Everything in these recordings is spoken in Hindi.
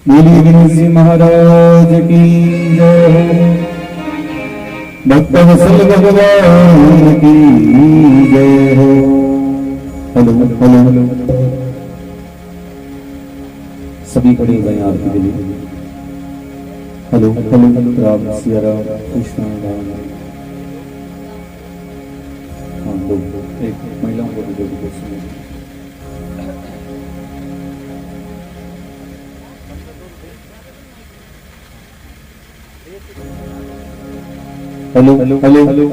बोलिए गणेश जी महाराज की जय। भक्त वत्सल भगवान की जय हो। हेलो हेलो हेलो, सभी खड़े हो गए आरती के लिए। Hello hello, Ram Siya Ram, Krishna Ram. हाँ दो, एक महिलाओं को भी दो। हेलो हेलो हेलो,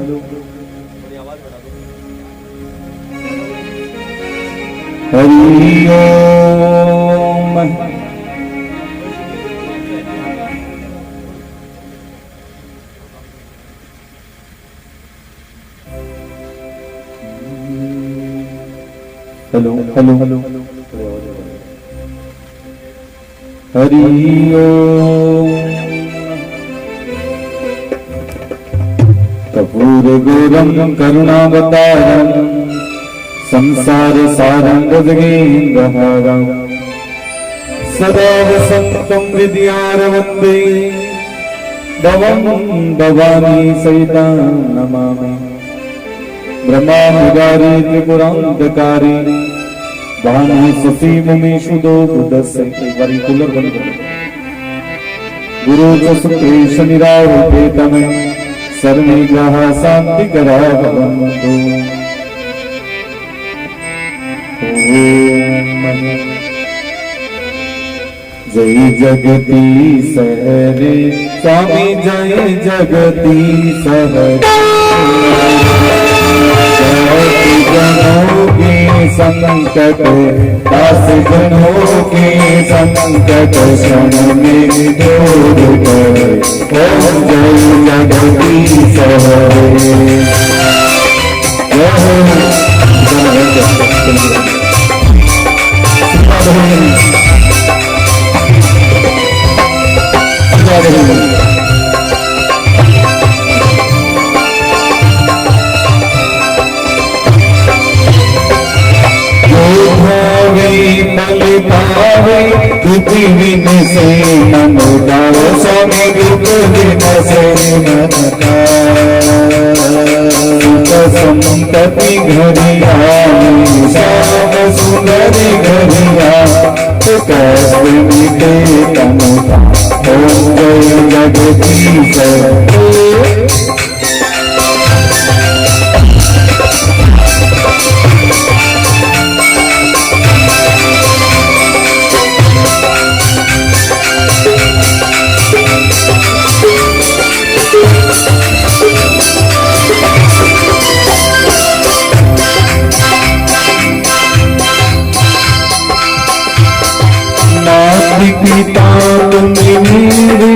हरि ओम। हेलो हेलो हेलो, हरि ओम। कर्पूर गौरम करुणावतारम संसार सारं भुजगेन्द्रहारं सदा वसन्तं हृदयारविन्दे भवं भवानी सहितं नमामि। ब्रह्मामुरारी त्रिपुरान्तकारी भानु सती मुमेशुदो बुद्धस्य वरिकुलर बंधु गुरु शुक्रे शनिराहु केतमे सर्वनिग्रह शांति करा भवन्तु। ओम जय जगदीश हरे स्वामी, जय जगदीश हरे। जनों के संकट दास जनों के संकट क्षण में दूर करे। ओम जय जगदीश हरे। पृथ्वी में से मन उदारो स्वामी दुख दिन से संपत्ति घरिया श्याम सुंदर घरिया कष्ट मिटे तनुता। ओम जय जगदीश पिता तुम मेरे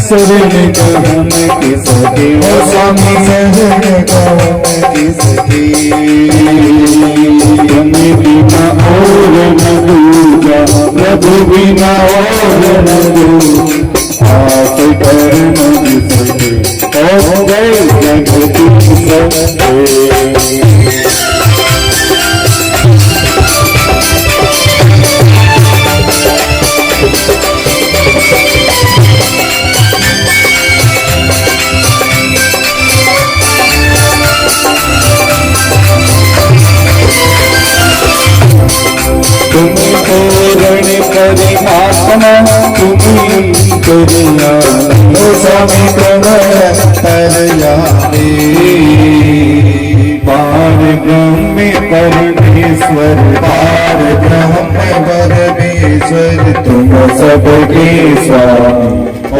शरण गहन के सके। हो स्वामी शरण गहन के सके। तुम बिना और न दूजा, प्रभु बिना और न दूजा, आप कर न सके। ओम जय जगदीश हरे। परमात्मा तुम्हें करिया। ओ स्वामी प्रणय तरया पार ब्रह्म परमेश्वर, पार ब्रह्म परमेश्वर तुम सबके स्वामी।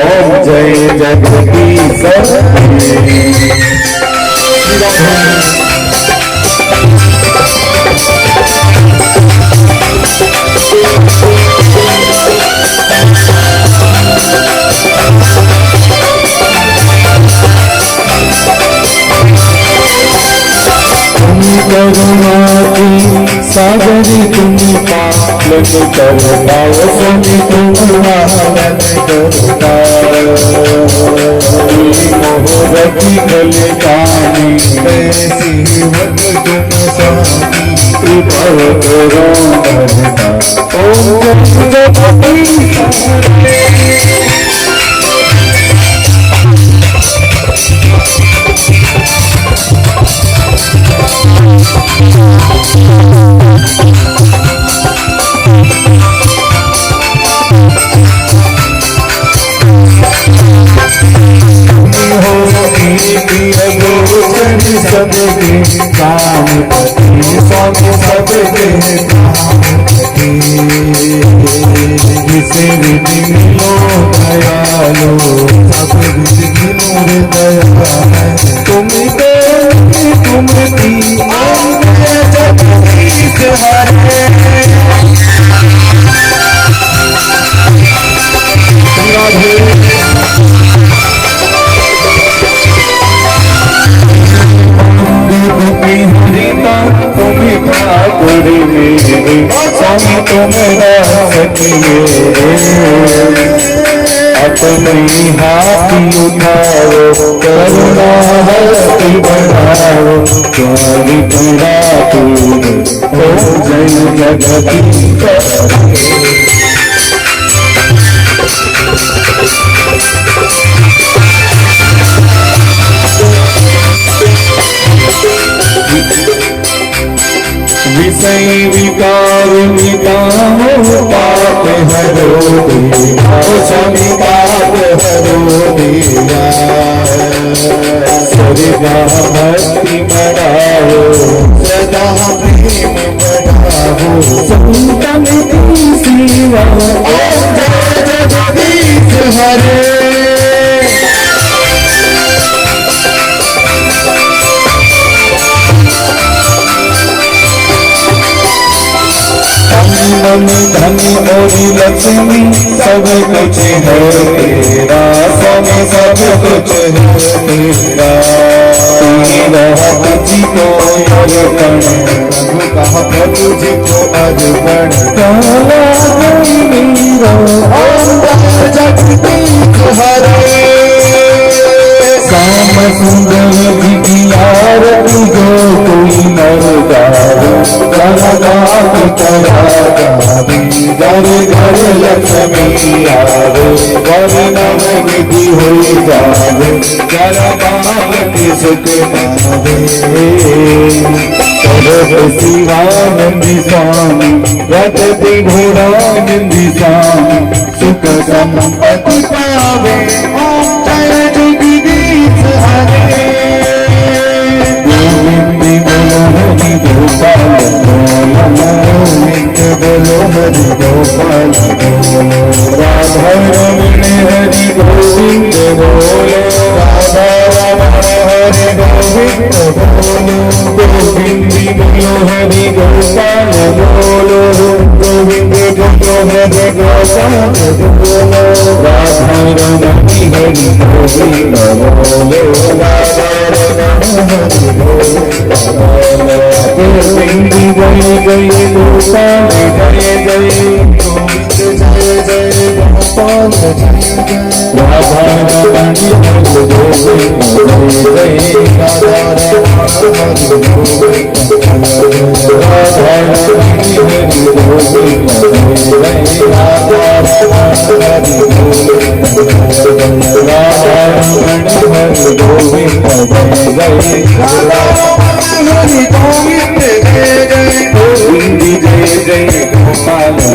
ओम जय जगदीश हरे। सागरी तुम पालन करता। स्वामी तुम पालन करता। मोहरती गल जानी ऐसी वत तुम स्वामी कृपा करो। ओम जय जगदीश हरे। विधि मिलो दयालो, सब विधि मिलो रे दयाल। तुम देवी तुम दी जगदीश हरे। तुम्हें ठाकुर मेरे स्वामी तुम सखिए, अपने हाथ उठाओ करुणा हस्ती बढ़ाओ, तुम्हारी बड़ा तुम हो जय जगदीश। विषय विकार मिटाओ पाप हरो दिया, सभी पाप हरो दिया। सदा भक्ति बढ़ाओ, सदा प्रेम बढ़ाओ, संतन की सेवा जगदीश हरे। मन धन और लक्ष्मी सब कुछ है तेरा, स्वामी सब कुछ है तेरा। तेरा तुझको अर्पण, प्रभु कहा तुझको अर्पण। काला मेरा जगदीश हरे। श्याम सुंदर जी की आरती जो कोई नर गावे, घर घर लक्ष्मी आवे, वरनव विधि हो जावे, कर बालकी सुख पावे। सर्व शिवानंदी स्वामी रटति घोरानंदी स्वामी, सुख संपत्ति पावे। ओम जय जगदीश हरे। गोविंद बोलो हरि गोपाल गोविंद बोलो हरि गोपाल, राधा रमण हरि गोविंद बोलो, राधा रमण हरि गोविंद बोलो। गोविंद बोलो हरि गोपाल बोलो, गोविंद बोलो हरि गोपाल बोलो। राधा रमण हरि गोविंद बोलो, राधा रमण हरि गोविंद बोलो। गोविंद जय जय गोपाल जय जय, गोविंद जय जय गोपाल जय जय। राधा रमण हरि गोविंद जय जय, राधा रमण हरि गोविंद जय। राधा रमण हरि गोविंद जय जय, राधा रमण हरि गोविंद जय जय। राधा रमण हरि गोविंद जय जय, राधा रमण हरि गोविंद जय जय। गोविंद जय जय गोपाल जय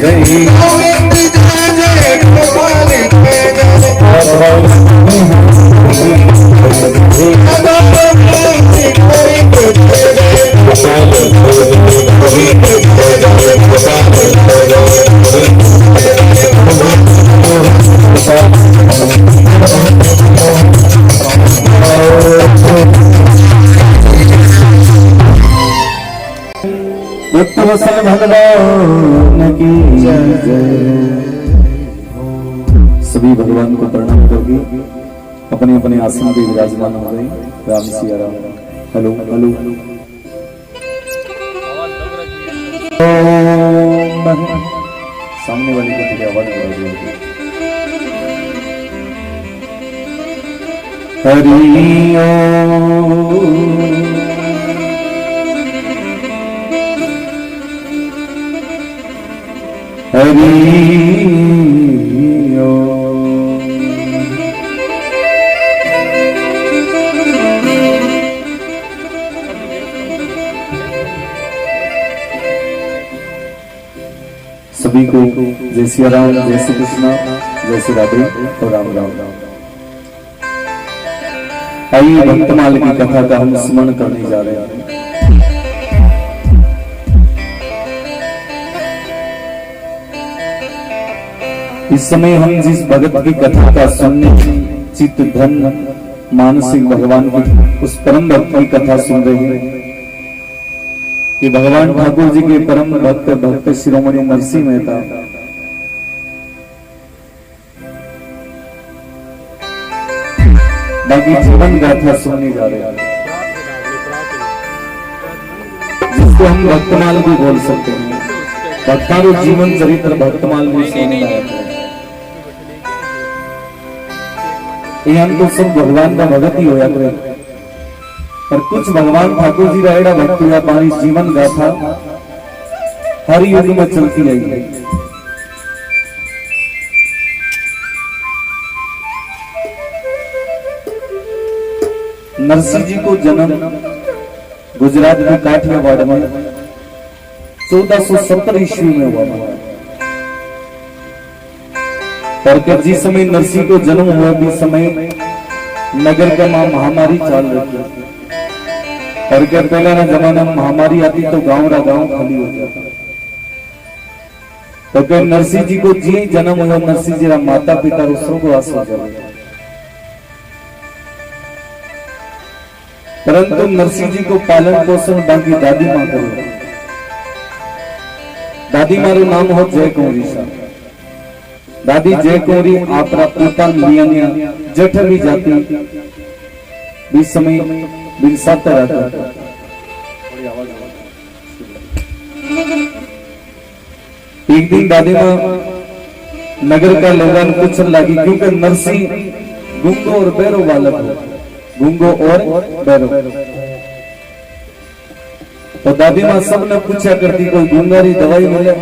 जय, गोविंद जय जय गोपाल जय जय। राधा रमण हरि गोविंद जय जय, राधा रमण हरि गोविंद जय जय। गोपाल गोविंद जय जय, गोपाल भक्तवत्सल भगवान की जय। सभी भगवान को प्रणाम करके अपने अपने आसन पे विराजमान हो गए। राम सिया राम। Hello hello. सामने वाले को थोड़ी आवाज बढ़ा दो। हरि ओम। हरि ओम। सभी को जय श्री राम, जय श्री कृष्ण, जय श्री राधे और राम राम राम। आइए भक्तमाल की कथा का हम स्मरण करने जा रहे हैं। इस समय हम जिस भगत की कथा का सुनने चित्त धन मानसिक भगवान की उस परम भक्त की कथा सुन रहे हैं कि भगवान ठाकुर जी के परम भक्त शिरोमणि नरसिंह मेहता बाकी जीवन गाथा सुनने जा रहे हैं, जिसको हम भक्तमाल भी बोल सकते हैं। भक्तारू जीवन चरित्र भक्तमाल भी सुनना है। हम तो सब भगवान का भगत ही होया करे, पर कुछ भगवान ठाकुर जी रहेगा भक्त या पानी जीवन गाथा हर युग में चलती रहेगी। नरसिंह जी को जन्म गुजरात के काठियावाड़ में 1470 ईस्वी में हुआ। पर जिस समय नरसिंह को जन्म हुआ भी समय नगर का महामारी चाल रही है। और क्या पहले ना जमाना में महामारी आती तो गांव खाली हो जाता। तो क्या नरसिंह जी को जी जन्म हुआ, नरसिंह जी माता पिता स्वर्गवास हो जाए। परंतु नरसिंह जी को पालन पोषण बाकी दादी माँ करो। दादी मारू नाम हो जय कौरी साहब। दादी जय कौरी आपरा पोतान लिया जठवी जाती भी समय बिरसाता रहता। एक दिन दादी माँ नगर का लोगन पूछने लगी, क्योंकि नरसिंह गुंगो और बैरो बालक हो, गुंगो और बैरो। तो दादी माँ सबने पूछा करती, कोई गुंगारी दवाई मिले,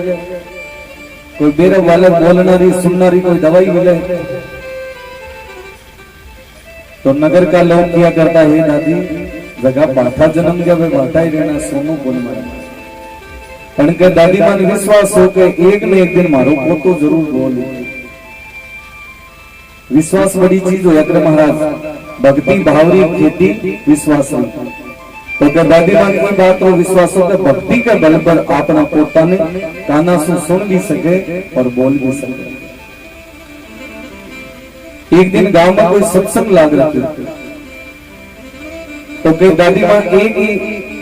कोई बेरा बालक बोलनारी सुननारी कोई दवाई मिले। तो नगर का लोग क्या करता है, दादी जगह बाठा जन्म गया वे बाठा ही रहना, सोनू बोलना। पण के दादी मां ने विश्वास हो के एक न एक दिन मारो पोतो जरूर बोले। विश्वास बड़ी चीज हो यार महाराज, भक्ति भावरी खेती विश्वास। तो क्या दादी मां की बात हो विश्वास हो, भक्ति के बल पर अपना पोता ने काना से सुन भी सके और बोल भी सके। एक दिन गांव में कोई सत्संग लाग रहा था, तो क्या दादी मां एक ही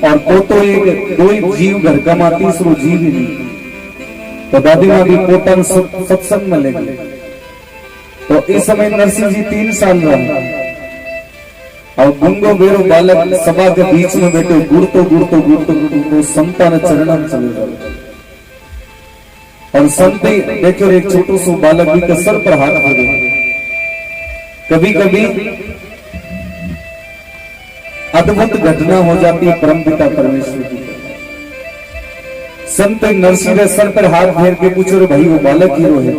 और पोतो एक, दो ही जीव घर का मां, तीसरो जीव ही नहीं। तो दादी मां भी पोता ने सत्संग में ले गए। तो इस समय नरसिंह जी 3 साल रहा और गुंगो बेरो बालक सभा के बीच में बैठे गुड़तो संतान चरण में चले जाते। और संत देखो एक छोटू सो बालक भी के सर पर हाथ रखे। कभी कभी अद्भुत घटना हो जाती है परमपिता परमेश्वर की। संत नरसिंह ने सर पर हाथ फेर के पूछो, भाई वो बालक हीरो है,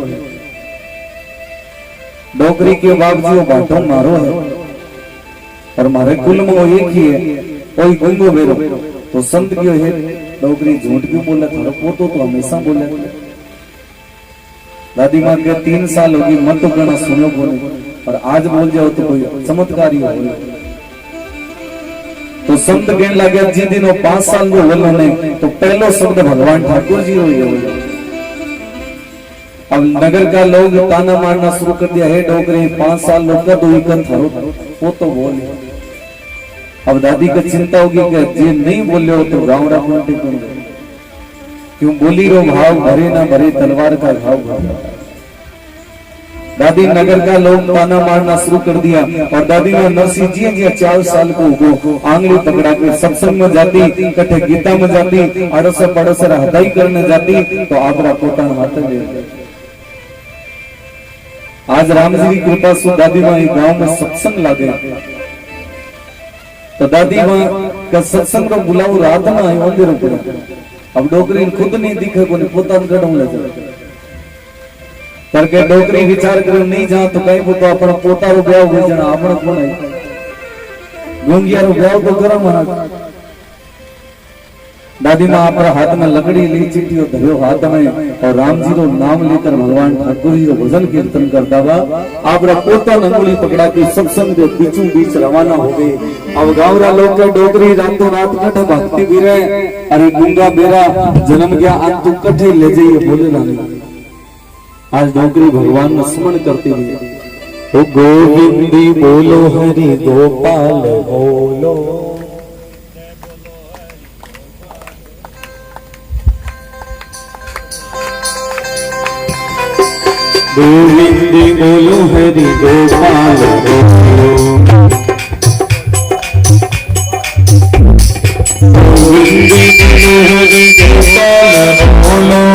डोकरी के बाप जी वो बाटो मारो है और मारे कुल में वो एक ही है, कोई गुंगो बेरो। तो संत क्यों है, डोकरी झूठ क्यों बोला, थारो पोतो तो हमेशा बोले। दादी मां के 3 साल होगी मत तो करना सुनो बोले, और आज बोल जाओ तो कोई चमत्कार ही हो। तो संत कहने लगे जी दिन 5 साल जो बोलो ने तो पहलो शब्द भगवान ठाकुर जी हो। अब नगर का लोग ताना मारना शुरू कर दिया, है डोकरे 5 साल लोग का तो इकन थारो वो तो बोले। अब दादी को चिंता होगी कि जे नहीं बोले हो तो गाँव राखते क्यों, बोली रो भाव भरे ना भरे तलवार का घाव भरा। दादी नगर का लोग ताना मारना शुरू कर दिया और दादी ने नरसिंह जी 4 साल को आंगली पकड़ा के सत्संग में जाती, कठे गीता में जाती, अड़ोस पड़ोस हदाई करने जाती। तो आपरा पोता हाथ ले। आज राम जी की कृपा से दादी मां एक गांव में सत्संग लागे। तो दादी मां का सत्संग को बुलाओ रात में आयो मंदिर पर। अब डोकरी खुद नहीं दिखे को पोता गढ़ ले जाए। करके डोकरी विचार करो नहीं जा तो कहीं पोतो अपना पोता रो ब्याह हो जाना, अपना कोण है गूंगिया रो ब्याह तो करा महाराज। दादी मां अपना हाथ में लकड़ी ली चिट्ठी धरो हाथ में और राम जी रो नाम लेकर भगवान ठाकुर जी रो भजन कीर्तन करता हुआ आपरा पोता अंगुली पकड़ा के सत्संग के बीचों बीच रवाना हो गए। अब गाँवरा लोग के डोकरी रातों रात कठे भक्ति भी रहे, अरे गूंगा बेरा जन्म गया आज तू कठे ले जाइए बोले ना। आज डोगरी भगवान ने स्मरण करती हुई तो गोविंदी बोलो हरि गोपाल बोलो। गोविंदी बोलो हरि गोपाल बोलो। गोविंदी बोलो हरि गोपाल बोलो।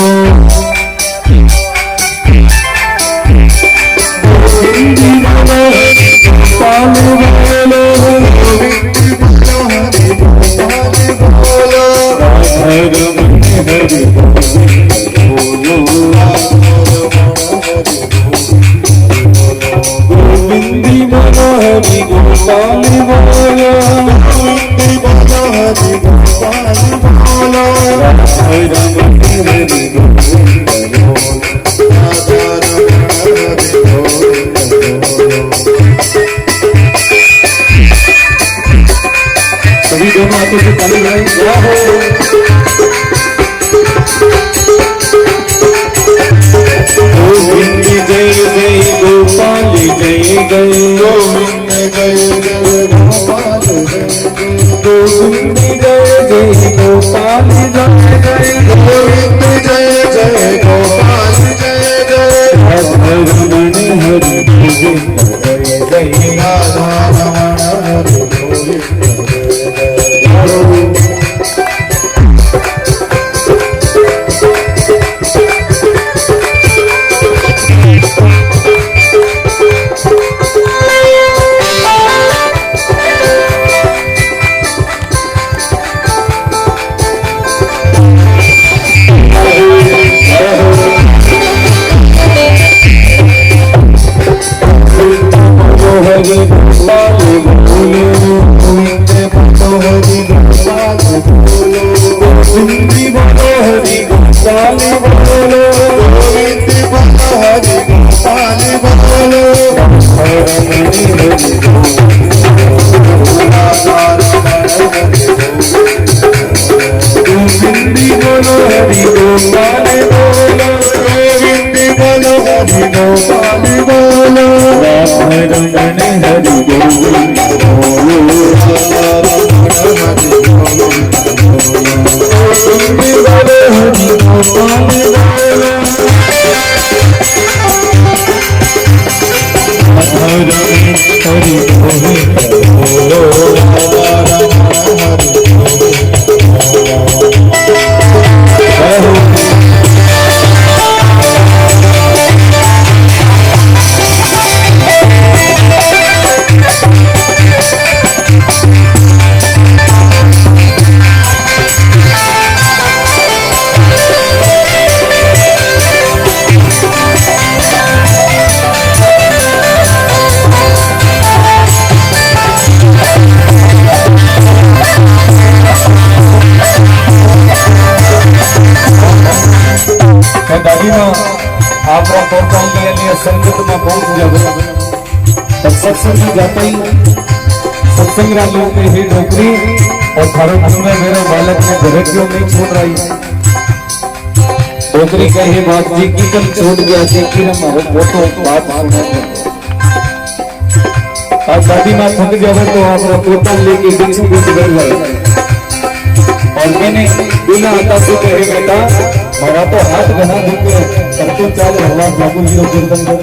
सभी दोनों हाथों से ताली बजाएं। गोविंद जय जय गोपाल जय जय गोविंद जय जय गोपाल गोविंद जय जय गोपाल जय जय गोविंद जय जय गोपाल जय जय हरि गोविंद जय जय राधा रमण हरि गोविंद। सत्संग जाता ही सत्संग लोग में ही नौकरी और थारो मन में मेरे बालक ने घर क्यों नहीं छोड़ रही नौकरी का ही बात जी की कल छोड़ गया देखी ना मारो फोटो बात आज दादी माँ थक जावे तो आप पोता लेके बीच में बैठ गए और मैंने बिना आता से कहे बेटा हमारा तो हाथ बना देंगे तब तो चाल भगवान बाबू जी को कीर्तन कर।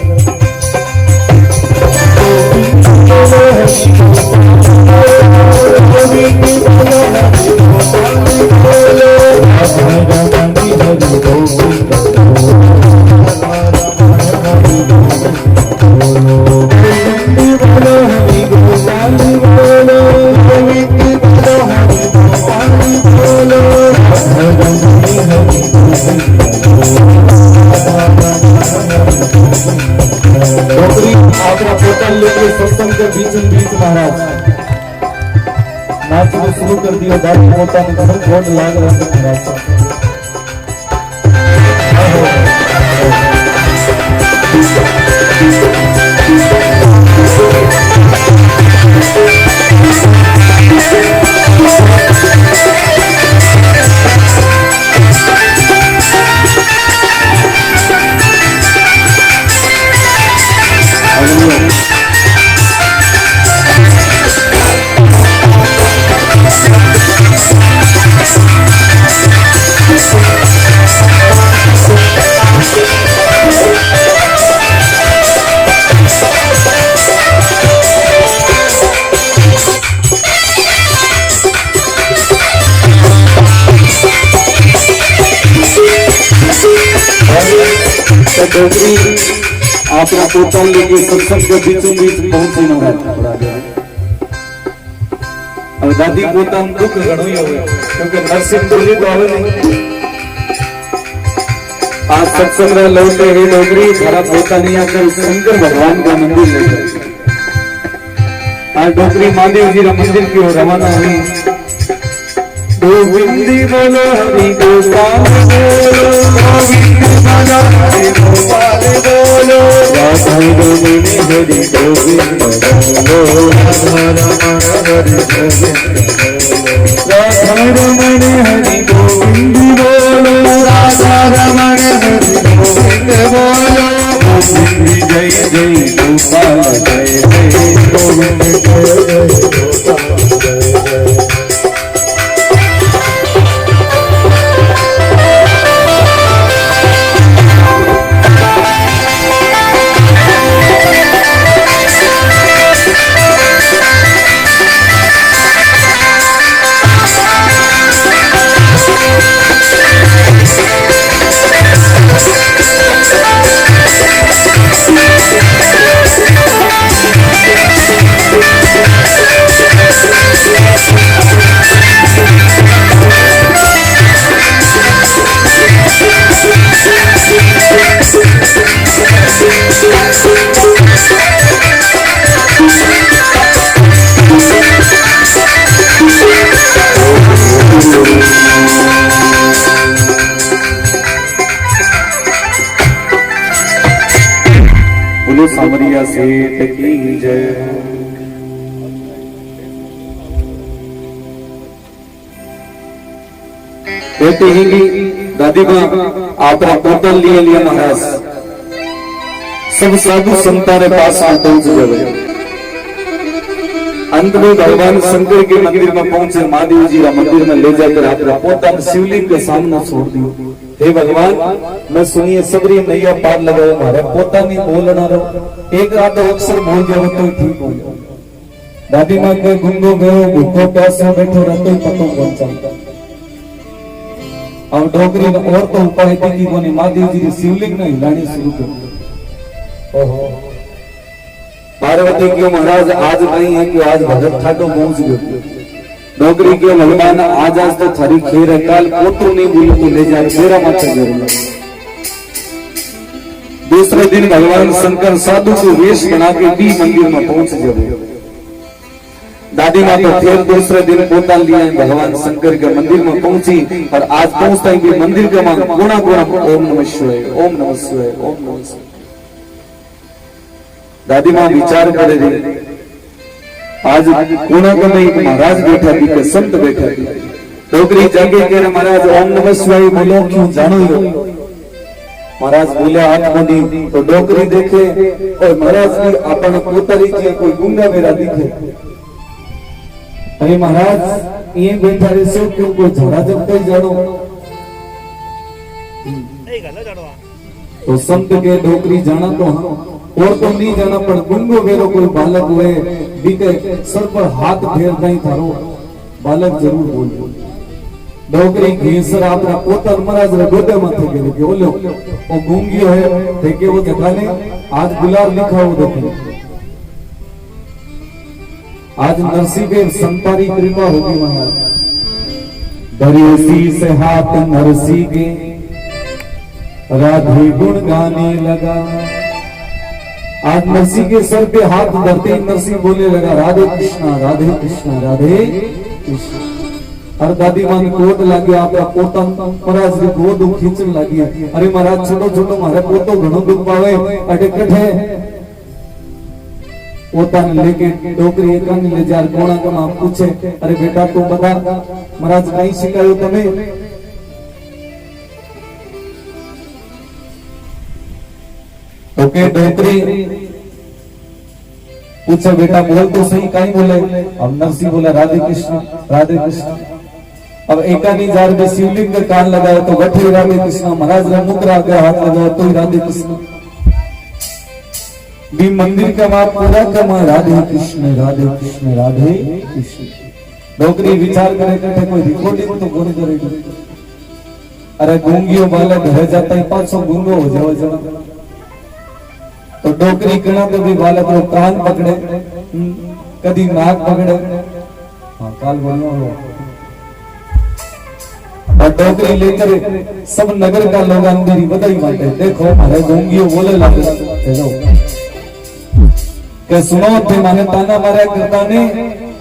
सत्संग के बीच महाराज नाचना शुरू कर दिया दादी पोता ने घर गोड लाग रहा था महाराज। डोगरी आपने पोता लेके सत्संग के बीचों बीच पहुंची न हो। अब दादी पोता दुख घणो ही होवे क्योंकि नरसिंह बोली तो आवे नहीं। आज सत्संग में लौटे ही डोगरी थारा पोता नहीं आकर शंकर भगवान का मंदिर ले गए। आज डोगरी महादेव जी का मंदिर की ओर रवाना हुई। गोविंदी बोलो हरि गोपाल बोलो, गोविंद बोलो हरि गोपाल बोलो, राधा रमण हरि गोविंद बोलो, राधा रमण हरि गोविंद बोलो, राधा रमण हरि गोविंद बोलो, राधा रमण हरि गोविंद बोलो, गोविंद जय जय गोपाल जय जय, गोविंद जय जय गोपाल जय जय। सामरिया सेठ की जय। कहते हैं कि दादी मां आपने पोतल लिए लिया महाराज सब साधु संता रे पास में पहुंच गए। अंत में भगवान शंकर के मंदिर में पहुंचे। महादेव जी का मंदिर में ले जाकर आपने पोता शिवलिंग के सामने छोड़ दिया। हे भगवान मैं सुनिए सबरी नैया पार लगाओ, मारे पोता नहीं बोलना रहो, एक आधा अक्षर बोल जाओ तो ठीक हो जाओ। दादी मां के गुंगो गयो भूखो प्यासे बैठो रहते ही पतो कौन चलता। अब डोगरी में और तो उपाय थी कि कोनी महादेव जी की शिवलिंग ने हिलानी शुरू कर। ओहो पार्वती क्यों महाराज आज नहीं है कि आज भगत ठाटो पहुंच गयो। डोगरी के भगवान आज तो थारी खेर है, काल पोतू नहीं बोली तो ले जाए मेरा मत जरूर। दूसरे दिन भगवान शंकर साधु को वेश बना के भी मंदिर में पहुंच गए। दादी माँ तो फिर दूसरे दिन पोता लिया भगवान शंकर के मंदिर में पहुंची और आज पहुंचता ही भी मंदिर के मांग गुणा गुणा ओम नमः शिवाय, ओम नमः शिवाय, ओम नमः शिवाय। दादी माँ विचार करे रही। आज कोना को में एक महाराज बैठा थी के संत बैठा थी। डोगरी जाके कह रहे महाराज ओम नमः शिवाय बोलो क्यों जानो हो। महाराज बोले हाथ मोदी तो डोगरी देखे और महाराज की अपन पोतरी जी कोई गुंगा मेरा दिखे। अरे महाराज ये बैठा रहे सो क्यों कोई झोड़ा जब कोई जानो। तो संत के डोगरी जाना तो हाँ और तो नहीं जाना पर गुंगो वेरो कोई बालक हुए बीते सर पर हाथ फेर नहीं थारो बालक जरूर बोल। डोगरी घेसर आपने पोता महाराज रे गोदे माथे के के बोलो ओ गूंगी है देखे वो जगह ने आज गुलाब लिखा हो देखे। आज नरसी के संतारी कृपा होगी महाराज। दरियसी से हाथ नरसी के राधे गुण गाने लगा। आज नरसी के सर पे हाथ धरते नरसी बोले लगा राधे कृष्णा राधे कृष्णा राधे कृष्णा। और दादी मां कोट लागे आपका पोता महाराज की गोद खींचन लगी। अरे महाराज छोटो छोटो मारे पोतो घणो दुख पावे अटे कठे पोता ने लेके डोकरी एकांग ले जार कोणा का नाम पूछे। अरे बेटा तू बता महाराज कहीं सिखायो तमे। ओके डोकरी पूछा बेटा बोल तो सही कहीं बोले। अब नरसी बोला राधे कृष्ण राधे कृष्ण। अब एकानी जार में शिवलिंग का कान लगाया तो बैठे राधे कृष्ण। महाराज ने मुकरा के हाथ लगाया तो ही राधे कृष्ण। भी मंदिर का माँ पूरा कमा राधे कृष्ण राधे कृष्ण राधे कृष्ण। डोकरी विचार करे कठे कोई रिकॉर्डिंग तो कोनी करेगी। अरे गूंगियो बालक रह जाता है 500 गूंगो हो जाओ जरा। तो डोकरी कणा तो भी बालक रो कान पकड़े, कदी नाक पकड़े। हाँ काल बोलो। और डोकरी लेकर सब नगर का लोग मेरी बधाई बांटे। देखो हमारे गूंगियों बोले लगे के सुनो थे माने ताना मारा करता ने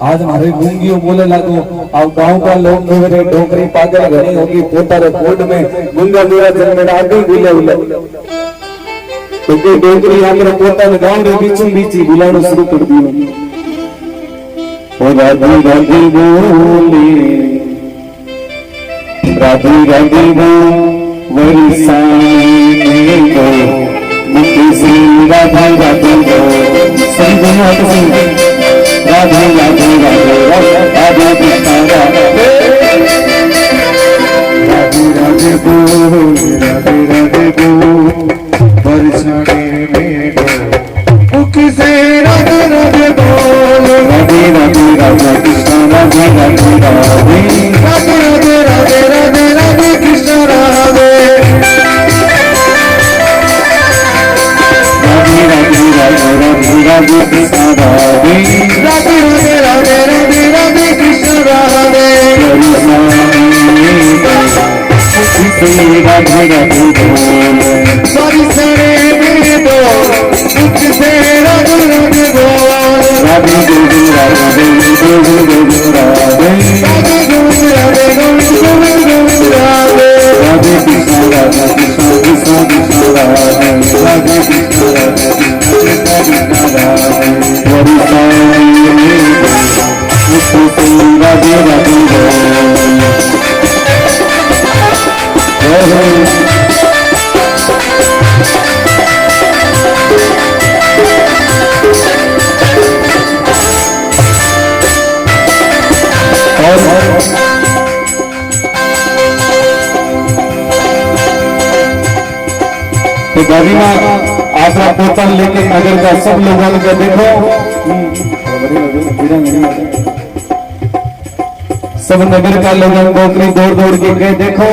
आज हमारे गूंगियों बोले लागो। अब गांव का लोग मेरे डोकरी पागल घनी होगी पोतारे कोड में गुंगा मेरा जन्म आगे गुले उले तो के डोकरी आकर पोता ने गांव रे बीचों बीची बुलाना शुरू कर दियो। ओ राधे राधे बोले राधे राधे वरसाने को मुक्ति से राधे राधे सही दोनों हाथ से राधे राधे राधे राधे कृष्ण राधे राधे राधे बोल राधे राधे बोल वरसाने में को मुक्ति से राधे राधे बोल राधे राधे राधे कृष्ण राधे राधे राधे राधे राधे राधे राधे कृष्ण राधे राधे राधे राधे राधे कृष्ण राधे राधे राधे राधे राधे राधे कृष्ण राधे राधे राधे बोल सारी सरे में दो मुझ से राधे राधे बोल राधे गोविंद राधे गोविंद गोविंद राधे राधे गोविंद राधे गोविंद गोविंद राधे राधे कृष्ण राधे कृष्ण कृष्ण कृष्ण राधे राधे कृष्ण राधे कृष्ण कृष्ण राधे राधे राधे तो दादी माँ आपका पोता लेके नगर का सब लोगों को देखो सब नगर का लोगों डोकरी दौड़ दौड़ के गए देखो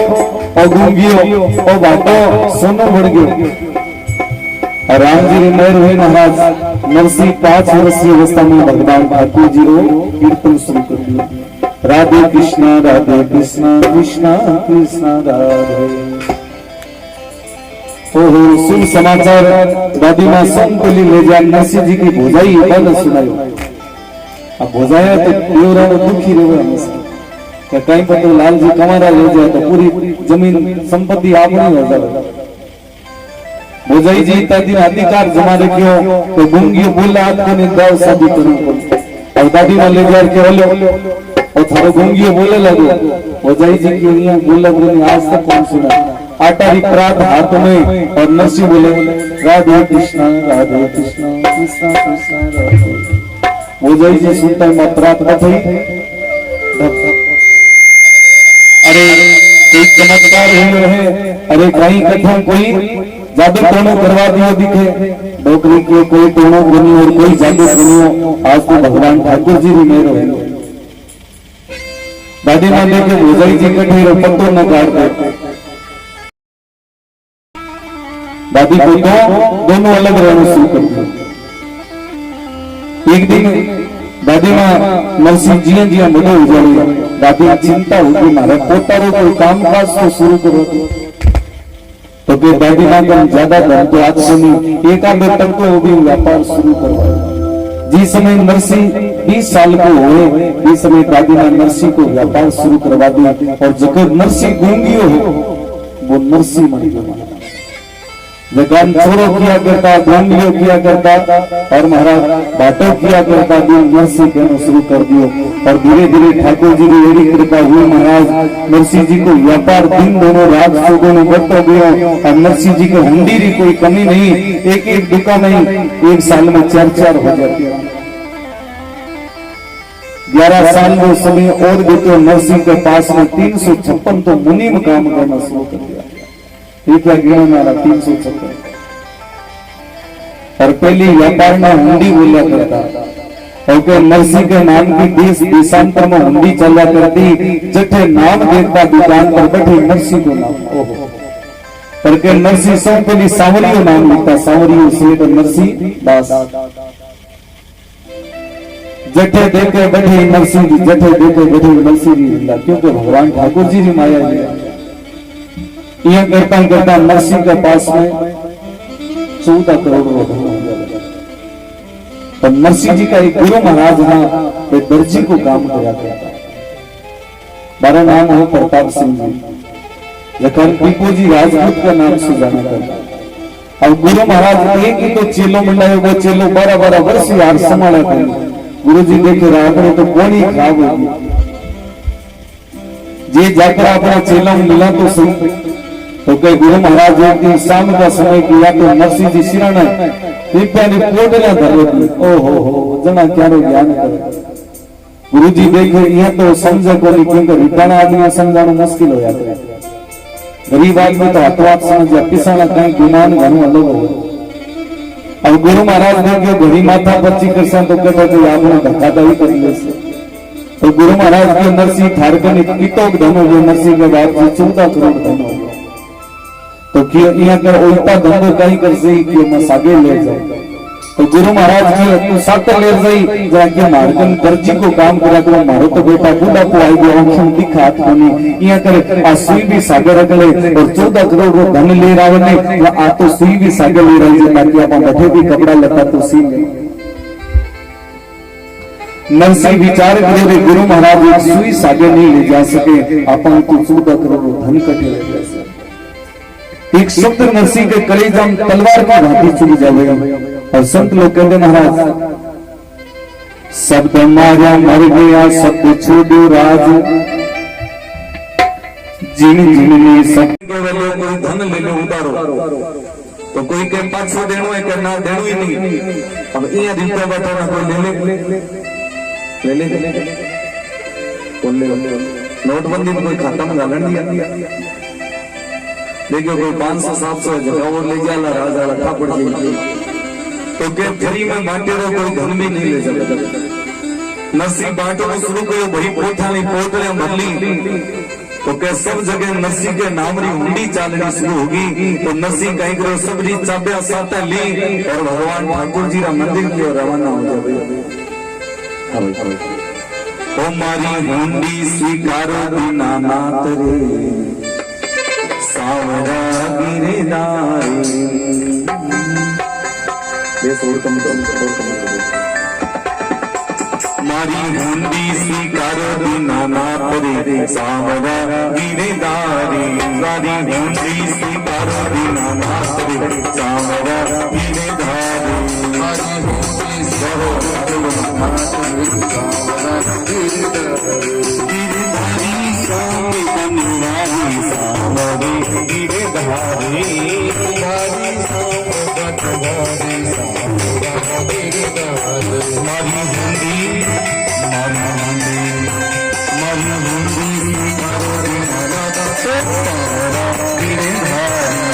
और गूंगियो और बाटो सोनो बढ़ गयो। और राम जी ने मेहर हुई महाराज नरसी 5 वर्षीय अवस्था में भगवान ठाकुर जी को कीर्तन शुरू कर दिया। राधे कृष्ण कृष्ण कृष्ण राधे। ओहो शुभ समाचार दादी माँ सुन के लिए ले जा नरसिंह जी की भोजाई बन सुनायो। अब भोजाया तो देवरा दुखी रहे हमेशा क्या कहीं पर तो लाल जी कमारा ले जाए तो पूरी जमीन संपत्ति आपनी हो जाए। भोजाई जी दादी ने अधिकार जमा रखियो तो गूंगियो बोला आपको ने दाव शादी करूं और दादी माँ ले जा के बोलो और थारो गूंगियो बोले लगो। भोजाई जी की यहाँ बोला बोले आज तक कौन सुना आटारी प्रात हाथ में और नरसी बोले राधे कृष्ण कृष्ण कृष्ण राधे। भोजाई जी सुनता है प्रात थी अरे कोई चमत्कार हो रहे अरे कहीं कथम कोई जादू टोनो करवा दिया दिखे डोकरी के कोई टोनो बनी और कोई जादू बनियो। आज तो भगवान ठाकुर जी भी मेरे हो दादी माँ देखे भोजाई जी कठे पत्तो न काट दे। दादी को तो दोनों अलग रहना शुरू कर दिया। एक दिन दादी माँ नरसिंह जी बड़ो उजाड़ी दादी चिंता होगी मारे पोतारो कोई काम काज तो शुरू करो तो फिर दादी माँ का ज्यादा धन तो आज सुनी एक आध तक तो वो भी व्यापार शुरू करवाया। जिस समय नरसिंह 20 साल को हुए इस समय दादी माँ नरसिंह को व्यापार शुरू करवा दी और जगह नरसिंह गूंगियो हो वो नरसिंह मर गया। जगान छोड़ो किया करता गूंगियो किया करता और महाराज बाटो किया करता दिन नरसिंह कहना शुरू कर दियो। और धीरे धीरे ठाकुर जी की एड़ी कृपा हुई महाराज नरसिंह जी को व्यापार दिन दोनों रात सुबह में बढ़ता गया और नरसिंह जी को हुंडी की कोई कमी नहीं। एक एक दुकान नहीं एक साल में 4 हो जाती है। 11 साल में समय और देते नरसिंह के पास में 356 तो मुनि में काम करना शुरू कर दिया। क्या गिनने वाला 356 और पहली व्यापार में हुंडी बोला करता और नरसिंह के नाम की देश देशांतर में हुंडी चला करती जठे नाम देखता दुकान पर बैठे नरसिंह को नाम करके नरसिंह सौ पेली सावरियों नाम लिखता, सावरियों सेठ नरसिंह दास। जठे देखे बैठे नरसिंह जी, जठे देखे बैठे नरसिंह जी, क्योंकि भगवान ठाकुर जी की माया है। यह करता करता नरसिंह के पास में 14 करोड़ रुपए, तो नरसिंह जी का एक गुरु महाराज यहाँ पे दर्जी को काम करा था, बारा नाम है प्रताप सिंह जी, लेकिन टीपू जी राजपूत का नाम से जाना था। अब गुरु महाराज एक ही तो चेलो मंडाए, वो चेलो 12-12 वर्ष यार संभाला था। गुरु जी देखे आपने तो कौन ही खराब होगी, जे जाकर अपना चेला मिला तो सही। तो कई गुरु महाराज एक दिन शाम का समय किया तो नरसिंह जी सिराना कृपया ने पोटला धरती, ओहो जना क्यारो ज्ञान करे। गुरु जी देखे यह तो समझे को नहीं, क्योंकि रिटाना आदमी समझाना मुश्किल हो जाता है। गरीब आदमी तो हाथों समझ पिसाना कहीं गुमान घणो अलग हो। अब गुरु महाराज ने घड़ी माथा पर चिकित्सा तो कहता तो आपने धक्कादारी कर ले। तो गुरु महाराज के नरसिंह ठारकन कितोक धन हो गए, नरसिंह के बाद 14 करोड़ धन हो गए। तो यहाँ कर उल्टा धंधो कहीं कर सही कि मैं सागे ले जाए। तो गुरु महाराज की तू साथ ले जाई जाके मार्गन दर्जी को काम करा करो, मारो तो बेटा बूढ़ा को आई गया ऑप्शन दिखा हाथ कोनी यहाँ करे आ सुई भी सागे रख ले और 14 करोड़ रो धन ले राव ने आ तो सुई भी सागे ले रही है, ताकि आप बैठे भी कपड़ा लता तो सी ले। नरसिंह विचार करे गुरु महाराज एक सुई सागे नहीं ले जा सके, अपन तो 14 करोड़ धन कटे ले जा। एक शब्द नरसिंह के कलेजा में तलवार की भांति चली जाएगा। और संत लोग कहते महाराज शब्द मारा मर गया सब छोड़ो राज, जिन जिन सब कोई धन ले लो उतारो, तो कोई के पाछो देनो है करना देनो ही नहीं। अब ये रीता बताना कोई ले नोटबंदी में कोई खाता में डालन दिया, देखियो कोई 500-700 जगह और ले जाला राजा रखा पड़ जाएगी, तो के फ्री में बांटे रहो, कोई धन भी नहीं ले सकता। नरसिंह बांटो को शुरू करो, भाई पोथा नहीं पोटले मरली, तो के सब जगह नरसिंह के नाम री हुंडी चालनी शुरू होगी। तो नरसिंह कहीं करो सब री चाबिया साता ली और भगवान ठाकुर जी का मंदिर की ओर रवाना हो जाए। ओ मारी हुंडी स्वीकारो बिना नाथ रे, सावरा गिरदारी मारी हुंडी स्वीकारो बिना नाथ रे, सावरा गिरदारी मारी हुंडी स्वीकारो बिना नाथ रे, सावरा गिरदारी मारी हुंडी स्वीकारो बिना नाथ रे, सावरा गिरदारी स्वामी बनवारी सावरे गिरधारी धारी सावधारी सावरा गिरधारी मारी हुंडी मारी हुंडी मारो बिना सावरा गिरधारी।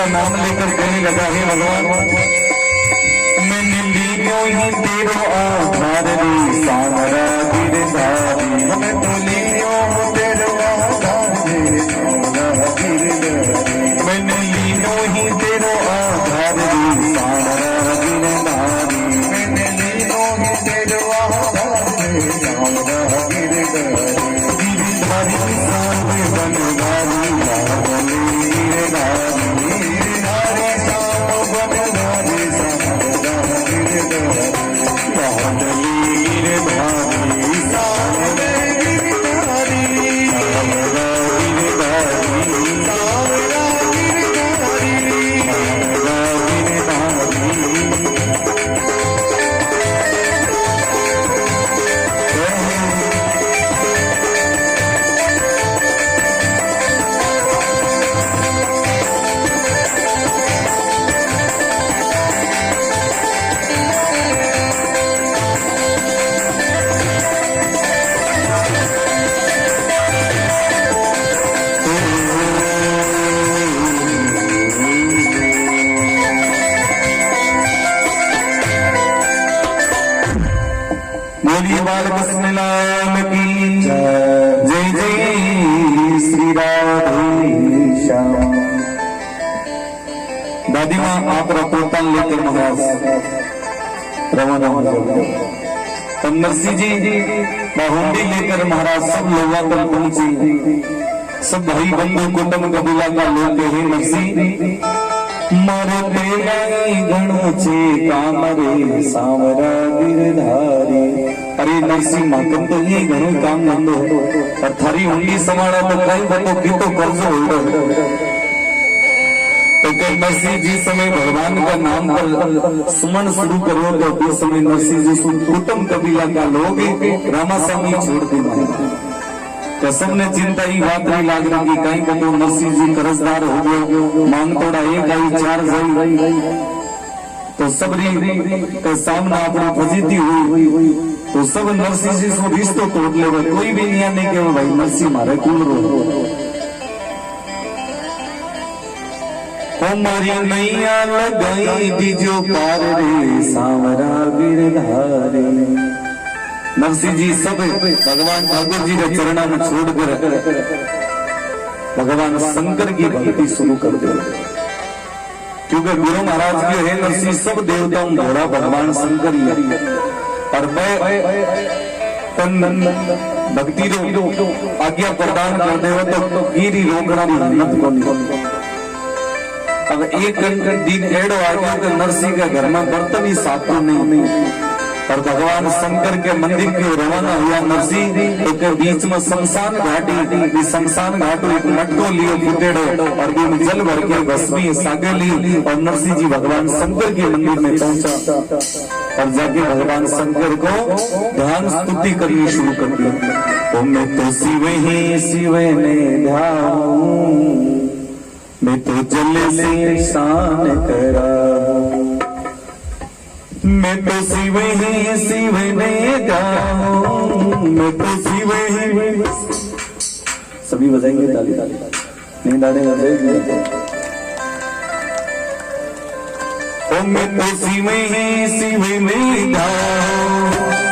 का नाम लेकर कहने लगा, हे भगवान मैंने लियो ही तेरो आधार रे सावरा गिरधारी, मैं तो लियो तेरो आधार रे सावरा गिरधारी, मैंने लियो ही तेरो आधार रे सावरा गिरधारी, मैंने लियो ही तेरो आधार रे सावरा गिरधारी, गिरधारी सावे बनधारी रावली गिरधारी, गिरधारी साव बनधारी बालकृष्ण लाल की जय जय श्री राधे श्याम। दादी माँ आप पोता लेकर महाराज रवाना हो जाओ। तब नरसिंह जी बाहुंडी लेकर महाराज सब लोग तक पहुंचे। सब भाई बंधु कुटुंब कबीला का लोग कहे नरसिंह मारे तेराई गणो छे काम रे सावरा गिरधारी। अरे नरसिंह माकन तो ये घणो काम धंधो और थारी उंगली समाड़ा तो कई बतो कीतो कर्जो हो। तो क्या नरसिंह जी समय भगवान का नाम पर सुमन शुरू करो तो उस समय नरसिंह जी कुटुंब कबीला का लोग रामास्वामी छोड़ दी। तो सबने चिंता ही बात नहीं लाग रही कि कहीं कतो नरसिंह जी कर्जदार हो गयो, मांग तोड़ा एक आई चार गई। तो सबरी का सामना अपनी फजीती हुई तो सब नरसिंह जी से रिश्तो तोड़ ले। कोई भी नहीं आने के भाई नरसिंह मारे कौन रो हमारी नैया लगाई दीजो पार रे सावरा गिरधारी। नरसिंह जी सब भगवान ठाकुर जी के चरणों में छोड़कर भगवान शंकर की भक्ति शुरू कर दो। क्योंकि गुरु महाराज की है नरसिंह सब देवताओं घोड़ा भगवान शंकर ही और भक्ति रो आज्ञा प्रदान कर दे तो गिरी रोकना हिम्मत को नहीं। अब एक दिन एड़ो आ गया तो नरसिंह के घर में बर्तन ही साफ नहीं और भगवान शंकर के मंदिर के रवाना हुआ नरसिंह तो के बीच में शमशान घाटी शमशान घाटो एक मटको लियो फुटेड़ो और जल भर के भस्मी सागे ली और नरसिंह जी भगवान शंकर के मंदिर में पहुंचा और जाके भगवान शंकर को ध्यान स्तुति करनी शुरू कर दी। तो मैं तो शिव ही शिव ने ध्याऊं, मैं तो जल से शान करा, मैं तो शिव ही शिव ने गाऊं, मैं तो शिव ही। सभी बजाएंगे ताली ताली नींद आने लगे। ओ मैं तो शिव ही शिव ने गाऊं,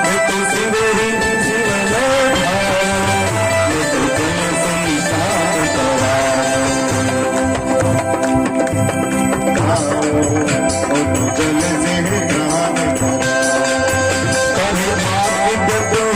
मैं तो शिव ही शिव ने गाऊं, मैं तो जल से शान करा, जल से तो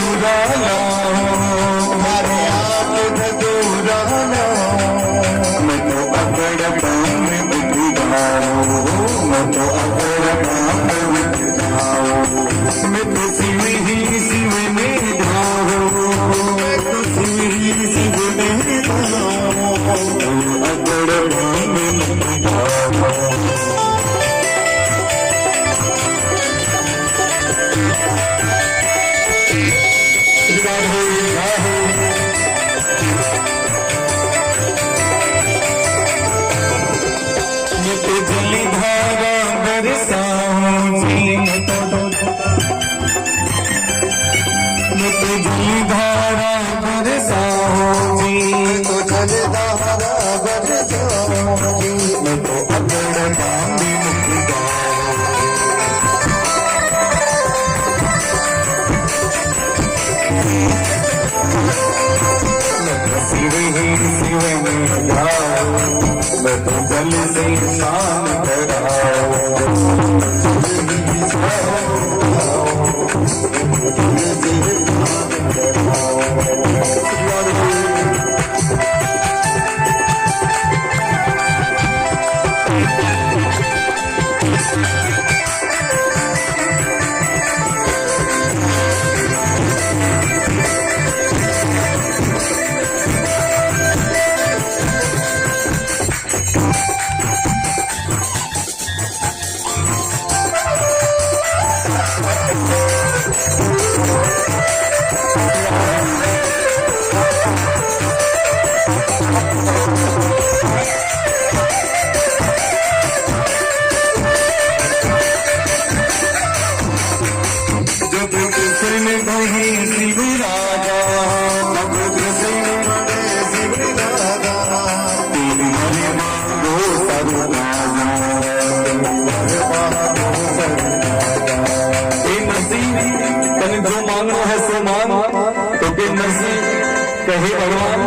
कहे भगवान